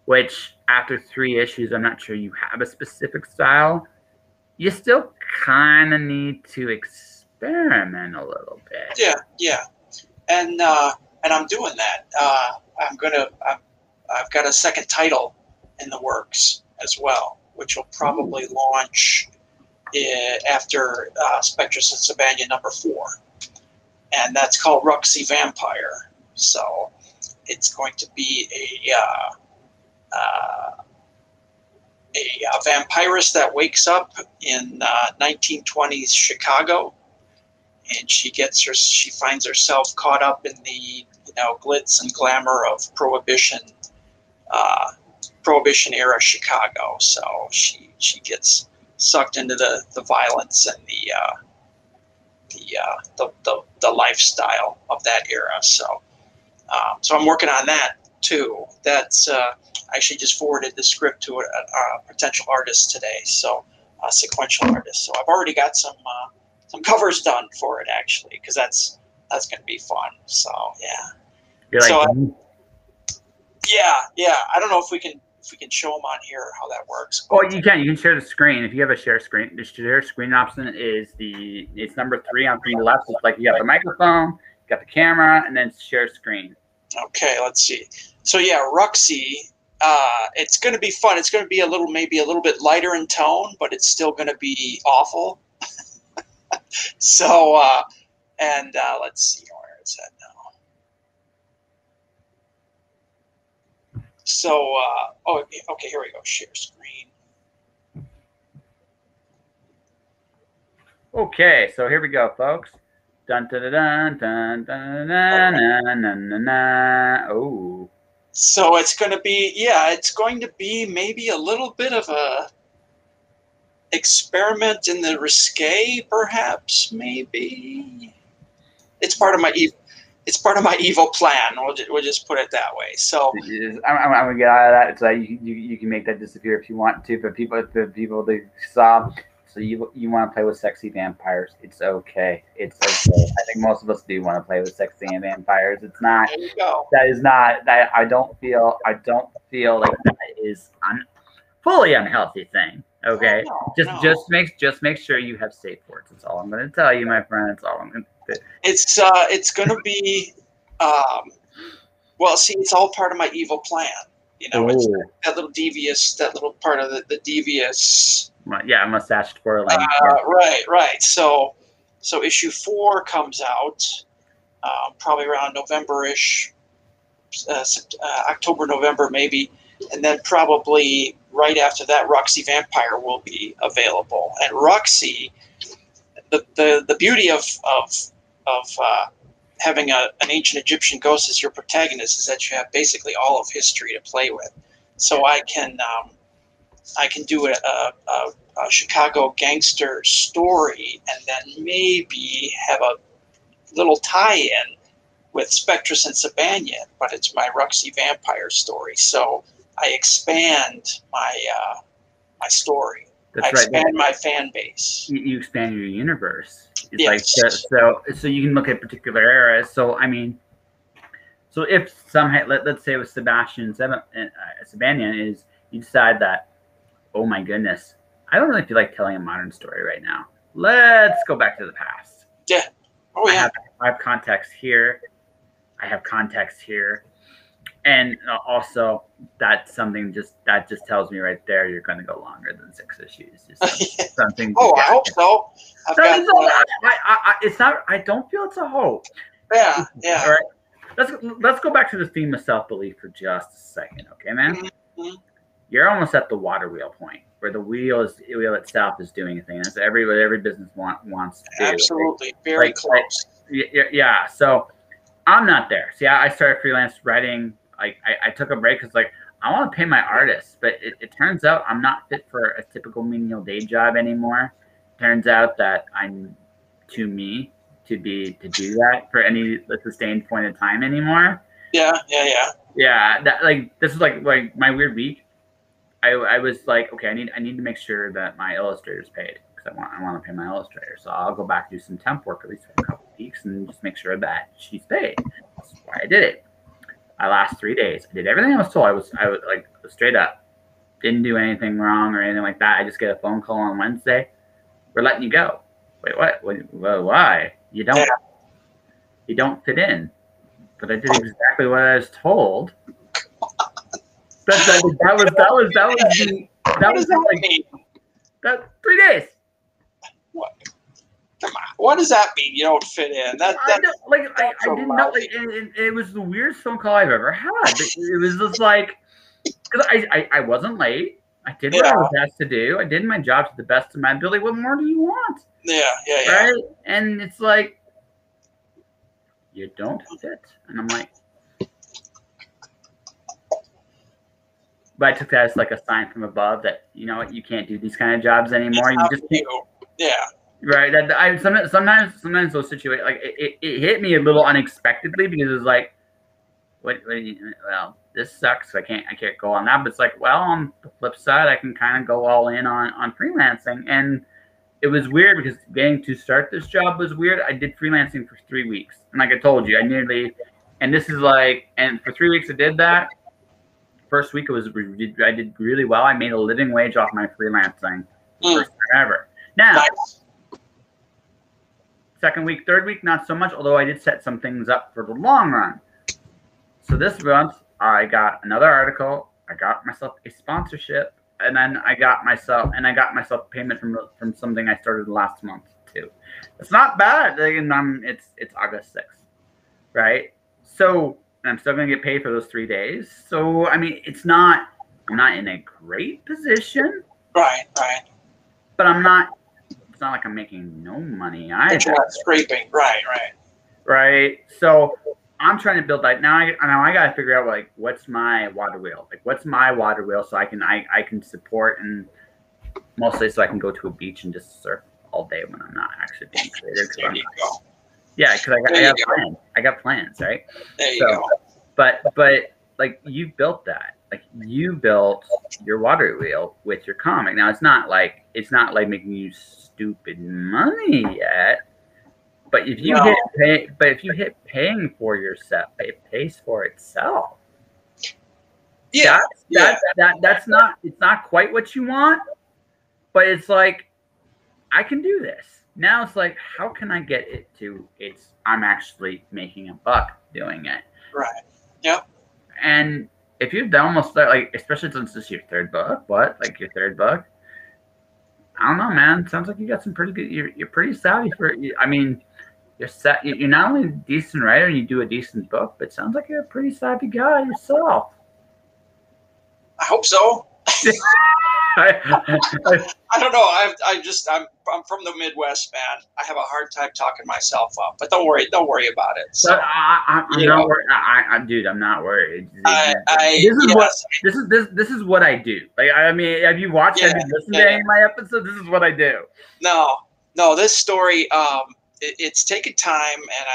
Which after 3 issues, I'm not sure you have a specific style. You still kind of need to experiment a little bit. Yeah, and I'm doing that. I've got a second title in the works as well, which will probably launch after Spectrasensibanion number 4, and that's called Ruxy Vampire. So it's going to be a vampirist that wakes up in 1920s Chicago, and she finds herself caught up in the glitz and glamour of Prohibition era Chicago. So she gets sucked into the violence and the lifestyle of that era. So I'm working on that too. That's I actually just forwarded the script to a potential artist today, so a sequential artist. So I've already got some covers done for it actually, because that's going to be fun. So You're like, yeah. I don't know if we can show them on here how that works. Oh, you can share the screen if you have a share screen. The share screen option is it's number 3 on the left. It's like you got the microphone, you got the camera, and then share screen. Okay, let's see. So Ruxy. It's going to be fun. It's going to be maybe a little bit lighter in tone, but it's still going to be awful. So, let's see where it's at now. So, okay, here we go. Share screen. Okay, so here we go, folks. Dun dun dun dun dun dun dun dun dun dun. Oh. So it's going to be maybe a little bit of a experiment in the risque, perhaps. Maybe it's part of my evil plan. We'll just put it that way. So I'm gonna get out of that. So you can make that disappear if you want to. But the people they saw. So you want to play with sexy vampires? It's okay. It's okay. I think most of us do want to play with sexy vampires. It's not. There you go. That is not. That I don't feel like that is fully unhealthy thing. Okay. Oh, no. Just make sure you have safe words. That's all I'm going to tell you, my friend. That's all I'm going to do. It's going to be. Well, see, it's all part of my evil plan. It's that little part of the devious. Yeah, mustache twirling. Right. So issue 4 comes out probably around November-ish, October, November maybe, and then probably right after that, Ruxy Vampire will be available. And Ruxy, the beauty of having an ancient Egyptian ghost as your protagonist is that you have basically all of history to play with. So I can do a Chicago gangster story and then maybe have a little tie-in with Spectrasensibanion, but it's my Ruxy Vampire story. So I expand my story. I expand my fan base. You expand your universe. It's yes. like so you can look at particular eras. So I mean, So if somehow, let's say with Sabanion is you decide that, oh my goodness, I don't really feel like telling a modern story right now. Let's go back to the past. Yeah. Oh yeah. I have context here. I have context here. And also, that's something that just tells me right there you're going to go longer than 6 issues. Just something. Oh, I hope so. It's not. I don't feel it's a hope. Yeah, yeah. All right. Let's go back to the theme of self-belief for just a second, okay, man? Mm-hmm. You're almost at the water wheel point where the wheel itself is doing a thing. That's what every business wants to do. Absolutely, very close. Yeah. So I'm not there. See, I started freelance writing. I took a break because I want to pay my artists, but it turns out I'm not fit for a typical menial day job anymore. Turns out that I'm too me to do that for any sustained point of time anymore. Yeah. This is like my weird week. I was like, okay, I need to make sure that my illustrator's paid because I want to pay my illustrator. So I'll go back and do some temp work at least for a couple of weeks and just make sure that she's paid. That's why I did it. I last 3 days. I did everything I was told. I was like straight up. Didn't do anything wrong or anything like that. I just get a phone call on Wednesday. We're letting you go. Wait, what? Well, why? You don't fit in. But I did exactly what I was told. That was 3 days. What? Come on. What does that mean? You don't fit in? I didn't know. It was the weirdest phone call I've ever had. It was just like, because I wasn't late. I did what I was asked to do. I did my job to the best of my ability. What more do you want? Yeah. Right? And it's like, you don't fit. And I'm like, but I took that as like a sign from above that, you know what, you can't do these kind of jobs anymore. You just can't. Yeah. Right. Sometimes those situations, like it hit me a little unexpectedly because it was like, well, this sucks. I can't go on that. But it's like, well, on the flip side, I can kind of go all in on freelancing. And it was weird because getting to start this job was weird. I did freelancing for 3 weeks. And like I told you, and for 3 weeks I did that. First week I did really well. I made a living wage off my freelancing. First time ever. Now, nice. Second week, third week, not so much, although I did set some things up for the long run. So this month, I got another article. I got myself a sponsorship, and then I got myself payment from something I started last month too. It's not bad. It's August 6th, right? So I'm still gonna get paid for those 3 days. So I mean, I'm not in a great position. Right. But I'm not. It's not like I'm making no money either. But you're not scraping. Right. So I'm trying to build that now. I got to figure out what's my water wheel. So I can support, and mostly so I can go to a beach and just surf all day when I'm not actually being creative. There you go. Yeah, because I got plans. I got plans, right? There you go. But like you built that. Like you built your water wheel with your comic. Now it's not like making you stupid money yet. But if you hit paying for yourself, it pays for itself. Yeah. That's not. It's not quite what you want, but it's like I can do this. Now it's like, how can I get it to? I'm actually making a buck doing it. Right. Yep. And if you've done almost especially since this is your third book, your third book? I don't know, man. Sounds like you got some pretty good. You're pretty savvy for. I mean, you're not only a decent writer and you do a decent book, but it sounds like you're a pretty savvy guy yourself. I hope so. I don't know. I'm from the Midwest, man. I have a hard time talking myself up, but don't worry about it. So I'm not worried. Dude, I'm not worried. This is what I do. Like, I mean, have you watched? Have you listened to any of my episodes? This is what I do. No. This story, it's taken time, and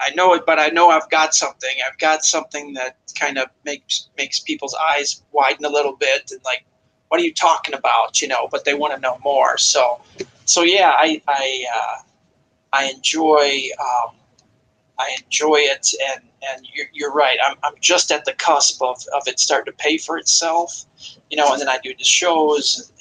I know it, but I know I've got something. I've got something that kind of makes people's eyes widen a little bit, and like, what are you talking about? But they want to know more. So yeah, I enjoy I enjoy it, and you're right. I'm just at the cusp of it starting to pay for itself, you know. And then I do the shows,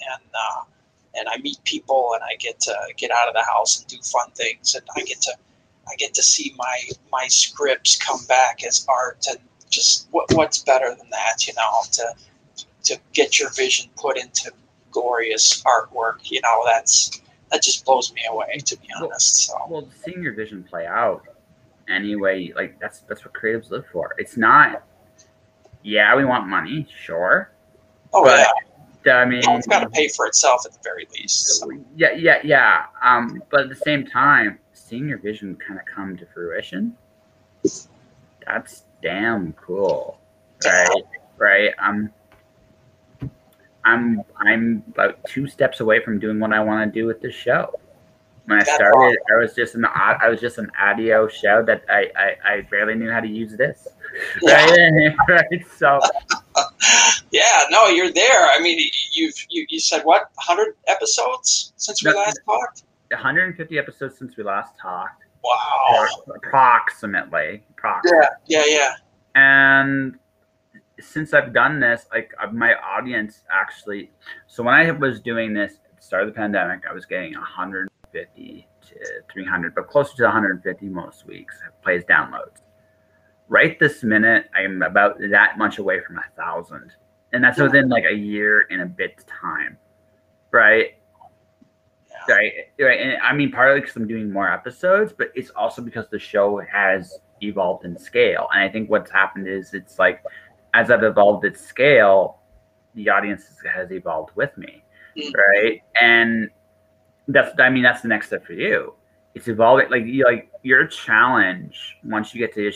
and I meet people, and I get to get out of the house and do fun things, and I get to see my scripts come back as art, and just what's better than that, you know, to get your vision put into glorious artwork, you know, that just blows me away, to be honest. So. Well, seeing your vision play out anyway, like that's what creatives live for. It's not, yeah, we want money, sure. Oh, but, yeah. I mean, it's got to pay for itself at the very least. So. Yeah. But at the same time, seeing your vision kind of come to fruition, that's damn cool, right? I'm about 2 steps away from doing what I want to do with this show. When I started, I was just an audio show that I barely knew how to use this. Yeah. Right. So. Yeah. No, you're there. I mean, you said what? 100 episodes since we last talked. 150 episodes since we last talked. Wow. Approximately. Yeah. And since I've done this, like my audience actually, so when I was doing this at the start of the pandemic, I was getting 150 to 300, but closer to 150 most weeks plays downloads. Right this minute, I am about that much away from 1,000, and that's within like a year and a bit's time, right? Yeah. Right. And I mean, partly because I'm doing more episodes, but it's also because the show has evolved in scale, and I think what's happened is it's like, as I've evolved its scale, the audience has evolved with me, right? And that's the next step for you. It's evolving. Like your challenge once you get to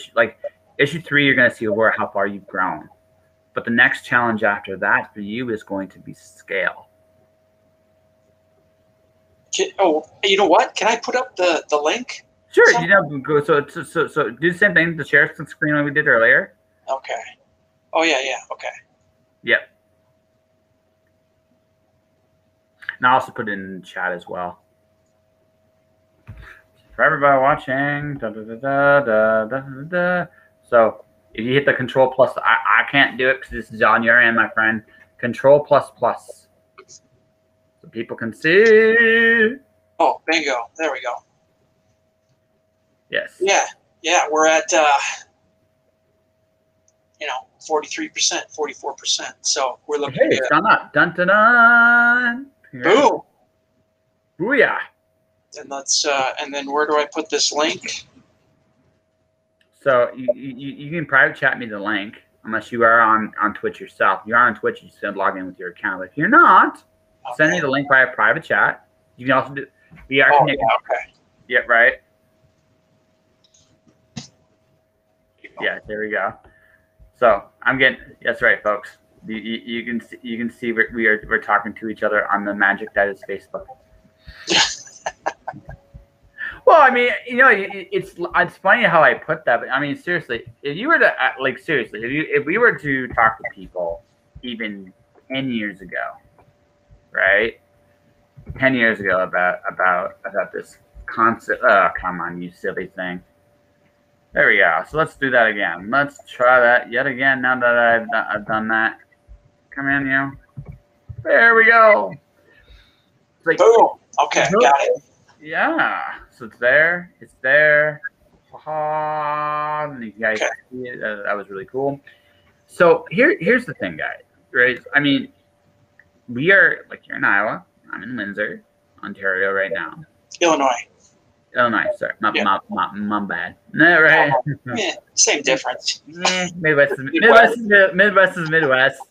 issue 3, you're going to see how far you've grown. But the next challenge after that for you is going to be scale. Oh, you know what? Can I put up the link? Sure. So do the same thing. The share screen like we did earlier. Okay. Oh, yeah, okay. Yep. And I'll also put it in the chat as well. For everybody watching, So if you hit the Control+, I can't do it because this is on your end, my friend. Control++. So people can see. Oh, bingo. There we go. Yes. Yeah, we're at... 43%, 44%. So we're looking. Hey, it's gone up. Dun dun dun. Boom. Booyah. And let's. And then where do I put this link? So you can private chat me the link unless you are on Twitch yourself. If you're on Twitch, you should log in with your account. But if you're not, send me the link via private chat. You can also do VR connected. Yeah, okay. Yeah, right. Yeah, there we go. So I'm getting, that's right, folks. You can see we're talking to each other on the magic that is Facebook. Well, I mean, it's funny how I put that, but I mean, seriously, if you were to if we were to talk to people even 10 years ago, right? 10 years ago about this concept. Oh, come on, you silly thing. There we go. So let's do that again. Let's try that yet again. Now that I've done that, come in, you. There we go. Like, boom. Okay, got it. Yeah. So it's there. It's there. Ha-ha. And you guys see it. That was really cool. So here's the thing, guys. Right? I mean, we are like, you're in Iowa. I'm in Windsor, Ontario right now. Illinois, sorry. My bad. No, right? Same difference. Midwest is Midwest.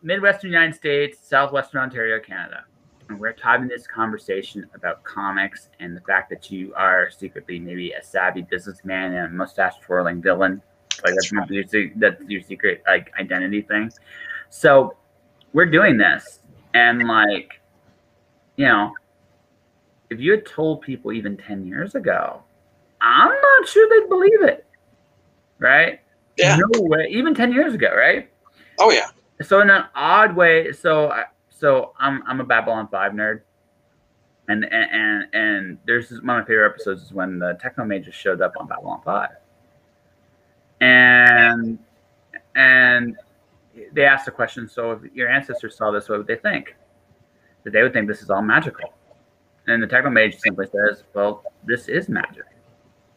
Midwestern United States, Southwestern Ontario, Canada. And we're having this conversation about comics and the fact that you are secretly maybe a savvy businessman and a mustache-twirling villain. Like that's your secret like identity thing. So we're doing this, and like, if you had told people even 10 years ago, I'm not sure they'd believe it, right? Yeah. No way. Even 10 years ago, right? Oh yeah. So in an odd way, so I'm a Babylon 5 nerd. And there's one of my favorite episodes is when the techno mage showed up on Babylon 5. And they asked the question, so if your ancestors saw this, what would they think? That they would think this is all magical. And the techno mage simply says, well, this is magic.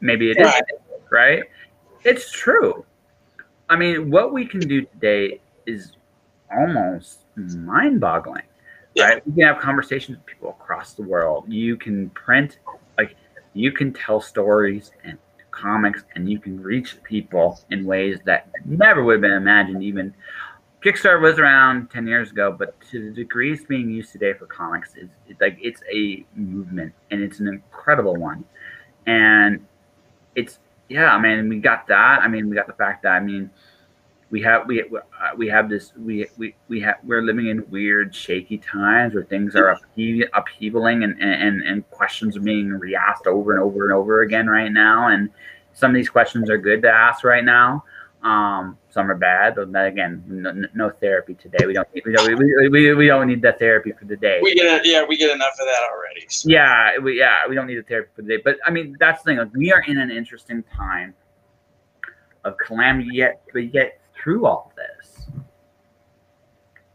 Maybe it is, right? It's true. I mean, what we can do today is almost mind-boggling. Right? We can have conversations with people across the world. You can print, you can tell stories and comics, and you can reach people in ways that never would have been imagined. Even Kickstarter was around 10 years ago, but to the degree it's being used today for comics, it's a movement, and it's an incredible one. And it's, I mean, we got that. I mean, we got the fact that, I mean, we're living in weird, shaky times where things are upheavaling and questions are being re-asked over and over and over again right now. And some of these questions are good to ask right now. Some are bad, but then again, no therapy today. We don't need that therapy for the day. We get enough of that already. So. We don't need a therapy for the day. But I mean, that's the thing. Like, we are in an interesting time of calamity, yet through all this,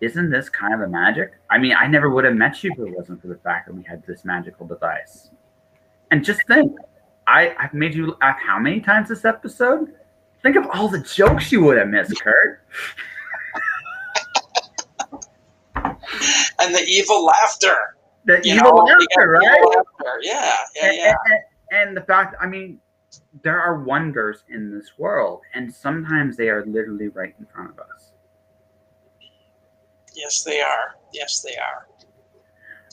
isn't this kind of a magic? I mean, I never would have met you if it wasn't for the fact that we had this magical device. And just think, I've made you laugh how many times this episode? Think of all the jokes you would have missed, Kurt. And the evil laughter. The evil laughter, right? Yeah. And the fact, I mean, there are wonders in this world, and sometimes they are literally right in front of us. Yes, they are.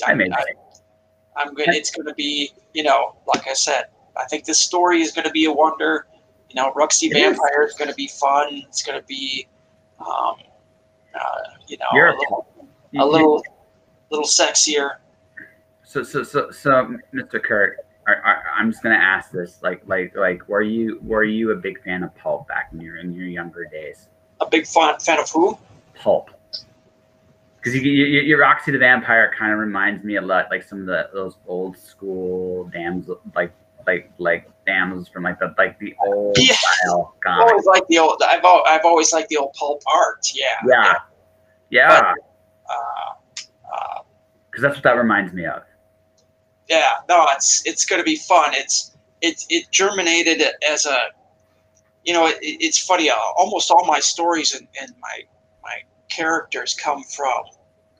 I'm good. It's going to be, like I said, I think this story is going to be a wonder. Ruxy Vampire is going to be fun. It's going to be, a little sexier. So, Mr. Kurt, I'm just gonna ask this: like, were you a big fan of pulp back in your younger days? A big fan of who? Pulp. Because your Roxy the Vampire kind of reminds me a lot like some of those old school damsels, like damsels from the old style comics. Always like the old. I've always liked the old pulp art. Yeah. Because that's what that reminds me of. Yeah, no, it's going to be fun. It germinated as a, it's funny. Almost all my stories and my characters come from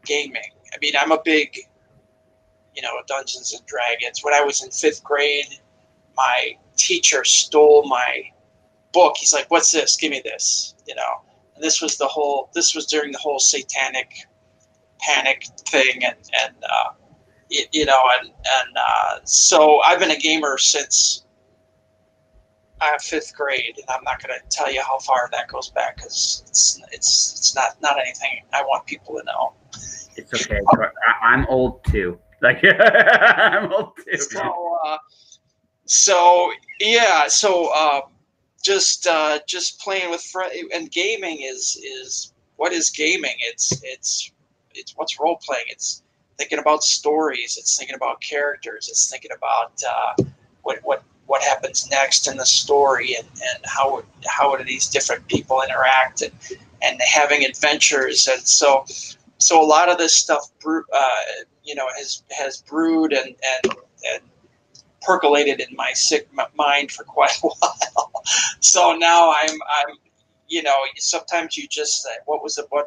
gaming. I mean, I'm a big, Dungeons and Dragons. When I was in 5th grade, my teacher stole my book. He's like, "What's this? Give me this." And this was during the whole satanic panic thing, so I've been a gamer since 5th grade, and I'm not going to tell you how far that goes back because it's not anything I want people to know. It's okay. I'm old too. I'm old too. Just playing with friends, and gaming is what is gaming? It's what's role playing. It's thinking about stories. It's thinking about characters. It's thinking about what happens next in the story, and how do these different people interact, and having adventures. And so a lot of this stuff, has brewed and percolated in my sick mind for quite a while. So now I'm sometimes you just say, what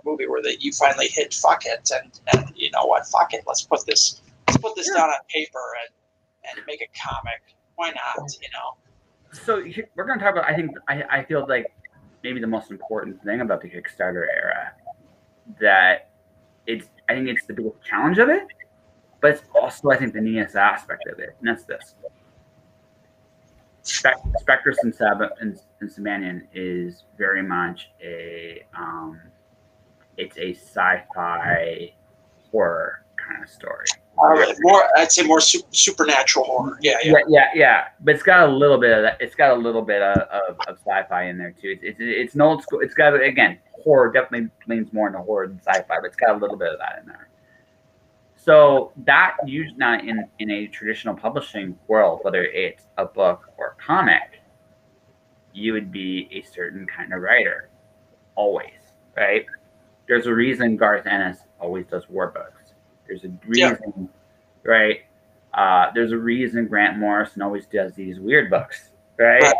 movie where you finally hit fuck it, and you know what, fuck it, let's put this down on paper and make a comic. Why not? So we're going to talk about, I feel like maybe the most important thing about the Kickstarter era, that I think it's the biggest challenge of it, but it's also, I think, the neatest aspect of it, and that's this. Spectrasensibanion is very much it's a sci-fi horror kind of story. I'd say more supernatural horror. Yeah. But it's got a little bit of that. It's got a little bit of sci-fi in there too. It's an old school. It's got, again, horror definitely leans more into horror than sci-fi, but it's got a little bit of that in there. So that usually not in a traditional publishing world, whether it's a book or a comic, you would be a certain kind of writer, always, right? There's a reason Garth Ennis always does war books. There's a reason, right? There's a reason Grant Morrison always does these weird books, right?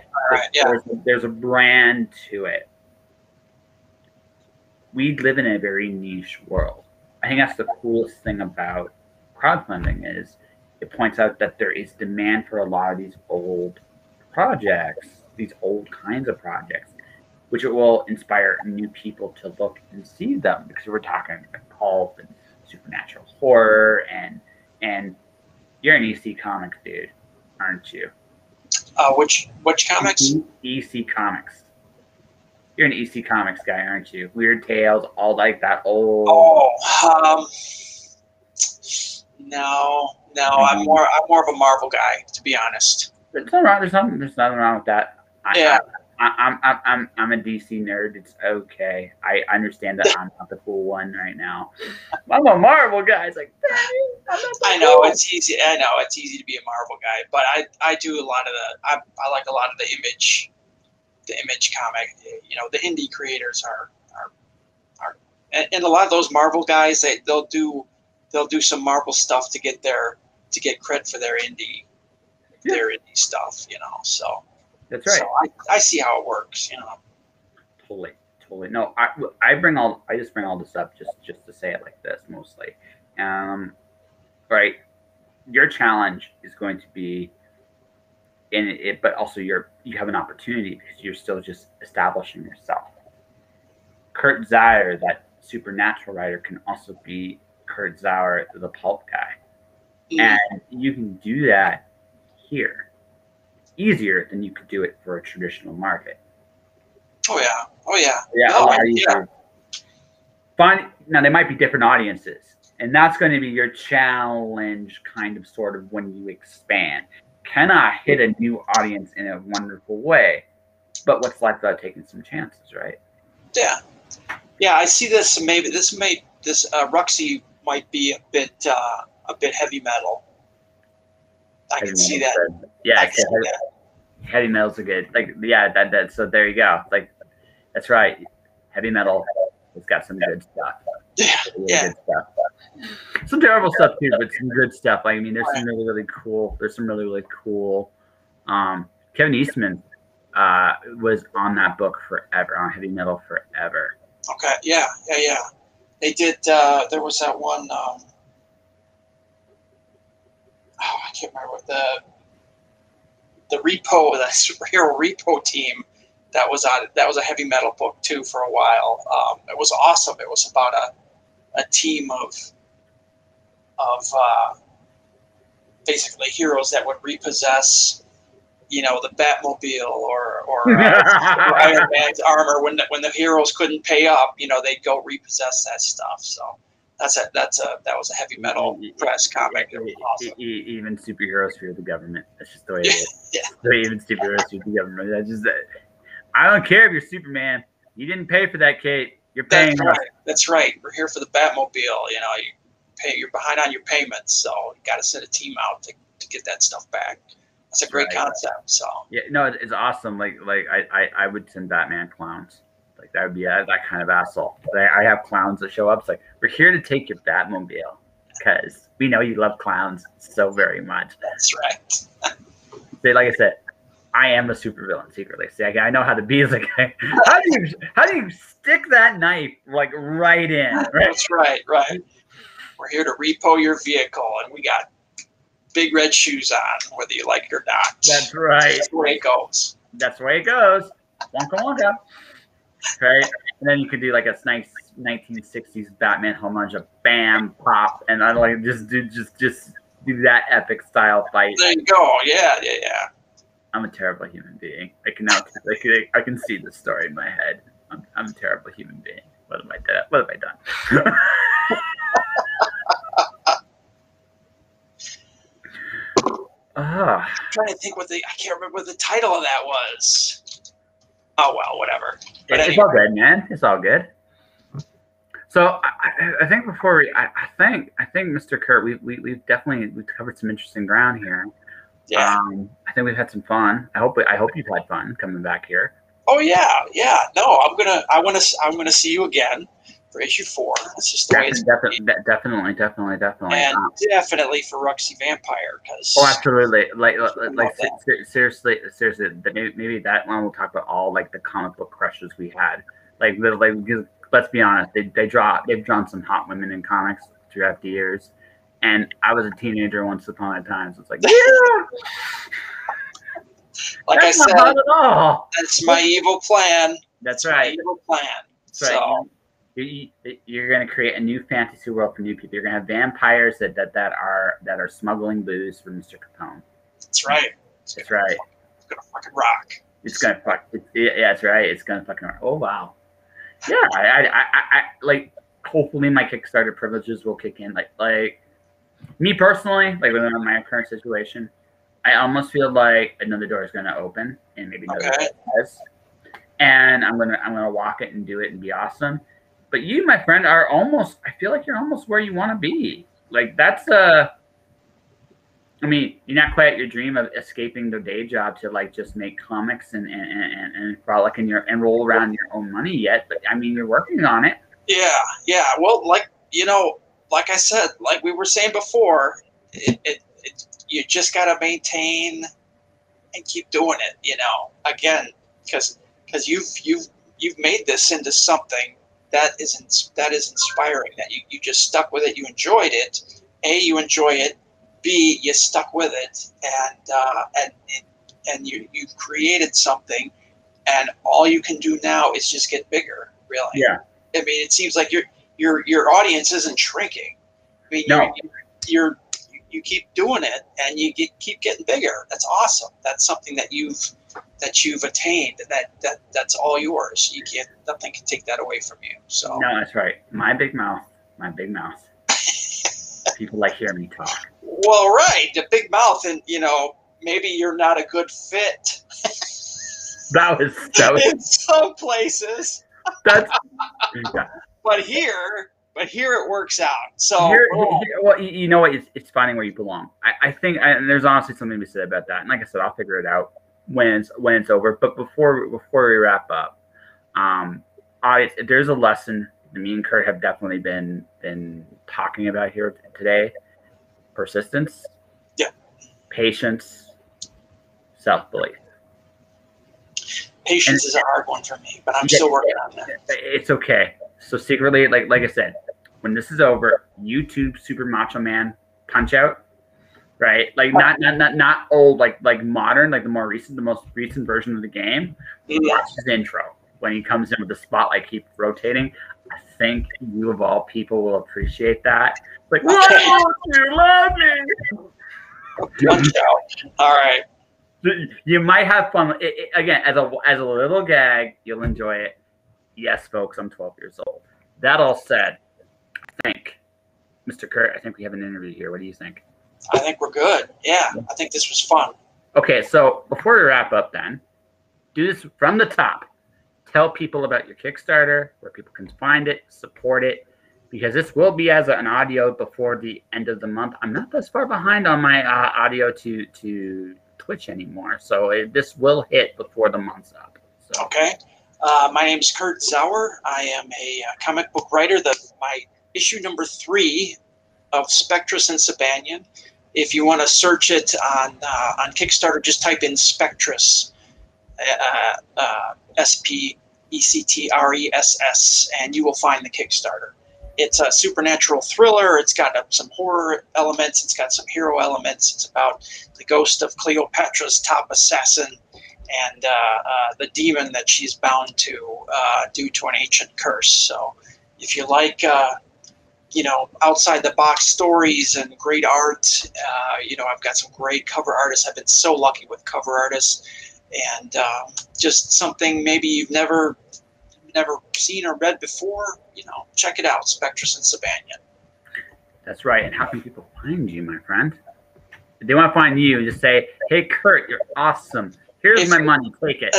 There's a brand to it. We live in a very niche world. I think that's the coolest thing about crowdfunding is it points out that there is demand for a lot of these old projects, these old kinds of projects, which it will inspire new people to look and see them because we're talking like pulp and supernatural horror and you're an EC Comics dude, aren't you? Which comics? EC Comics. You're an EC Comics guy, aren't you? Weird Tales, all like that old. Oh, no. I'm more of a Marvel guy, to be honest. There's nothing wrong with that. I'm a DC nerd. It's okay. I understand that I'm not the cool one right now. I'm a Marvel guy. It's like, I know it's easy. I know it's easy to be a Marvel guy, but I do a lot of I like a lot of the image comic. You know, the indie creators are and a lot of those Marvel guys, they'll do some Marvel stuff to get credit for their indie stuff. You know, so. That's right. So I see how it works, you know. Totally. No, I just bring all this up just to say it like this mostly. Right. Your challenge is going to be in it, but also you have an opportunity because you're still just establishing yourself. Kurt Zauer, that supernatural writer, can also be Kurt Zauer, the pulp guy. And you can do that here. Easier than you could do it for a traditional market. Oh yeah. Yeah, a lot easier. Now, they might be different audiences, and that's going to be your challenge, kind of, sort of, when you expand. Can I hit a new audience in a wonderful way? But what's life without taking some chances, right? Yeah. I see this. Maybe this Moxie might be a bit heavy metal. I can see that. Yeah, heavy metal's a good. That. So there you go. Like, that's right. Heavy metal has got some good stuff. Good stuff. Some terrible stuff too, but some good stuff. I mean, there's some really cool. Kevin Eastman was on that book forever, on heavy metal forever. Okay. Yeah. They did. There was that one. I can't remember what the superhero repo team that was on it. That was a heavy metal book too for a while. It was awesome. It was about a team of basically heroes that would repossess, you know, the Batmobile or Iron Man's armor when the heroes couldn't pay up. You know, they'd go repossess that stuff. So. That was a heavy metal press comic. It was awesome. Even superheroes fear the government. That's just the way it is. Even superheroes fear the government. I don't care if you're Superman. You didn't pay for that, Kate. You're paying. That's right. We're here for the Batmobile. You know, you're behind on your payments, so you got to send a team out to get that stuff back. That's a great concept. So yeah, no, it's awesome. Like I would send Batman clowns. Like that would be that kind of asshole. I have clowns that show up. It's like, we're here to take your Batmobile because we know you love clowns so very much. That's right. Like I said, I am a supervillain secretly. See, I know how to be. Like, how do you stick that knife like right in? Right? That's right. We're here to repo your vehicle, and we got big red shoes on, whether you like it or not. That's right. That's the way it goes. That's the way it goes. Wonka. Right, and then you could do like a nice 1960s Batman homage of bam, pop, and I like just do that epic style fight. There you go. Yeah. I'm a terrible human being. I can see the story in my head. I'm a terrible human being. What have I done? I'm trying to think I can't remember what the title of that was. Oh well, whatever. But it's all good, man. It's all good. So I think before I think Mr. Kurt, we've definitely covered some interesting ground here. Yeah. I think we've had some fun. I hope you've had fun coming back here. Oh yeah. No, I want to see you again for issue 4. That's just the way it's definitely. And definitely for Roxy Vampire, because absolutely. Like seriously, maybe that one we'll talk about all like the comic book crushes we had. Like let's be honest, they've drawn some hot women in comics throughout the years, and I was a teenager once upon a time, so it's like like that's I said, not hot at all. That's my evil plan. That's right. My evil plan. That's right. You're going to create a new fantasy world for new people. You're going to have vampires that are smuggling booze for Mr. Capone. That's right. That's right. It's gonna fucking rock. It's gonna fuck. Yeah, that's right. It's gonna fucking rock. Oh wow. Yeah, I like. Hopefully, my Kickstarter privileges will kick in. Like me personally, like within my current situation, I almost feel like another door is gonna open, and maybe another door does. And I'm gonna walk it and do it and be awesome. But you, my friend, are almost. I feel like you're almost where you want to be. Like that's I mean, you're not quite at your dream of escaping the day job to like just make comics and frolic and roll around your own money yet. But I mean, you're working on it. Yeah. Well, like I said, like we were saying before, you just gotta maintain and keep doing it. Again, because you've made this into something that is inspiring. That you just stuck with it. You enjoyed it. You enjoy it. B, you stuck with it, and you've created something, and all you can do now is just get bigger. Really. Yeah. I mean, it seems like your audience isn't shrinking. I mean, no. You keep doing it, and you keep getting bigger. That's awesome. That's something that you've attained, and that's all yours. Nothing can take that away from you. So. No, that's right. My big mouth. People like hearing me talk. Well, right, the big mouth, and maybe you're not a good fit. That was in some places. That's but here it works out. So well, you know what? It's finding where you belong. I think, and there's honestly something to be said about that. And like I said, I'll figure it out when it's over. But before we wrap up, there's a lesson that me and Kurt have definitely been talking about here today. Persistence, patience, self-belief. Patience is a hard one for me, but I'm still working on that. It's okay. So secretly, like I said, when this is over, YouTube Super Macho Man Punch Out, right? Like not old, like modern, like the most recent version of the game. Watch his intro when he comes in with the spotlight keep rotating. I think you of all people will appreciate that. Like, why don't you love me? Punch Out. All right. You might have fun. Again, as a little gag, you'll enjoy it. Yes, folks, I'm 12 years old. That all said, I think, Mr. Kurt, I think we have an interview here. What do you think? I think we're good. Yeah, I think this was fun. Okay, so before we wrap up then, do this from the top. Tell people about your Kickstarter, where people can find it, support it, because this will be as an audio before the end of the month. I'm not this far behind on my audio to Twitch anymore, so this will hit before the month's up. So. Okay. My name is Kurt Zauer. I am a comic book writer. My issue number 3 of Spectrasensibanion. If you want to search it on Kickstarter, just type in Spectras, SPECTRESS, and you will find the Kickstarter. It's a supernatural thriller. It's got some horror elements. It's got some hero elements. It's about the ghost of Cleopatra's top assassin and the demon that she's bound to due to an ancient curse. So if you like, outside the box stories and great art, I've got some great cover artists. I've been so lucky with cover artists, and just something maybe you've never seen or read before, check it out, Spectrasensibanion. That's right. And how can people find you, my friend? If they want to find you, just say, hey, Kurt, you're awesome. Here's my money. Take it.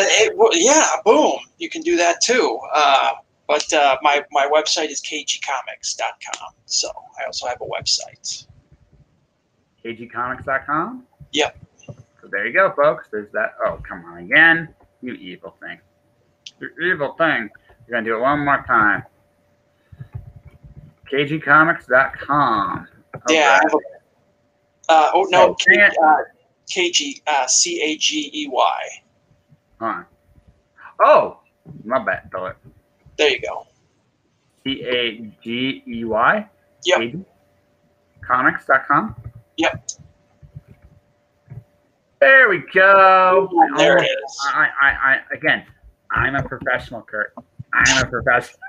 Yeah, boom. You can do that too. But my website is kgcomics.com. So I also have a website. kgcomics.com? Yep. So there you go, folks. There's that. Oh, come on again. You evil thing. You evil thing. You're going to do it one more time. kgcomics.com. Yeah. Oh, no. KG, CAGEY. Huh. Oh, my bad, fella. There you go. CAGEY? Yep. Comics.com? Yep. There we go. There it is. Again, I'm a professional, Kurt. I'm a professional.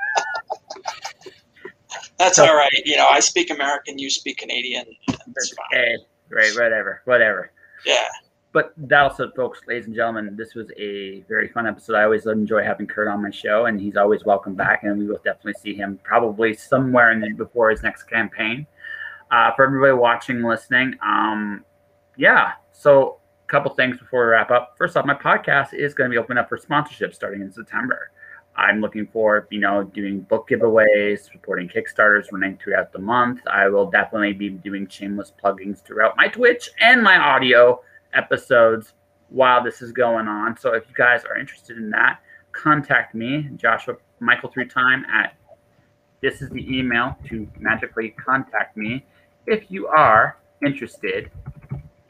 That's all right. You know, I speak American, you speak Canadian. That's fine. Hey, great, whatever. Yeah. But that also, folks, ladies and gentlemen, this was a very fun episode. I always enjoy having Kurt on my show, and he's always welcome back, and we will definitely see him probably somewhere before his next campaign. For everybody watching and listening, yeah, so a couple things before we wrap up. First off, my podcast is going to be open up for sponsorship starting in September. I'm looking for, doing book giveaways, supporting Kickstarters running throughout the month. I will definitely be doing shameless pluggings throughout my Twitch and my audio episodes while this is going on. So if you guys are interested in that, contact me, Joshua Michael 3time at this is the email to magically contact me if you are interested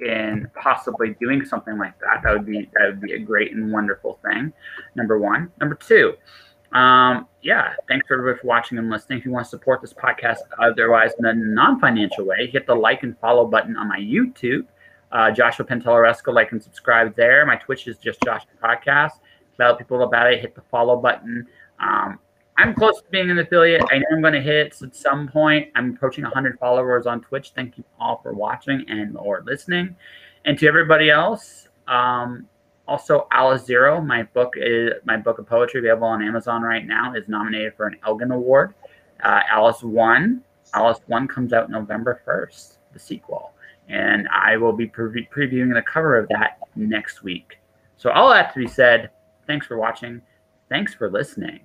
in possibly doing something like that. That would be a great and wonderful thing. Number one. Number two, yeah, thanks for everybody for watching and listening. If you want to support this podcast otherwise in a non-financial way, hit the like and follow button on my YouTube. Joshua Pentellaresco, like and subscribe there. My Twitch is just Joshua Podcast. Tell people about it. Hit the follow button. I'm close to being an affiliate. I know I'm going to hit it at some point. I'm approaching 100 followers on Twitch. Thank you all for watching and or listening. And to everybody else, also Alice Zero, my book of poetry available on Amazon right now, is nominated for an Elgin Award. Alice 1 comes out November 1st, the sequel. And I will be previewing the cover of that next week. So all that to be said, thanks for watching. Thanks for listening.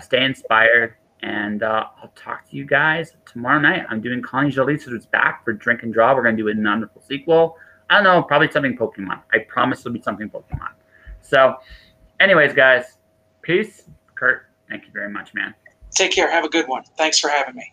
Stay inspired. And I'll talk to you guys tomorrow night. I'm doing Connie Jolie, who's back for Drink and Draw. We're going to do a wonderful sequel. I don't know, probably something Pokemon. I promise it'll be something Pokemon. So anyways, guys, peace. Kurt, thank you very much, man. Take care. Have a good one. Thanks for having me.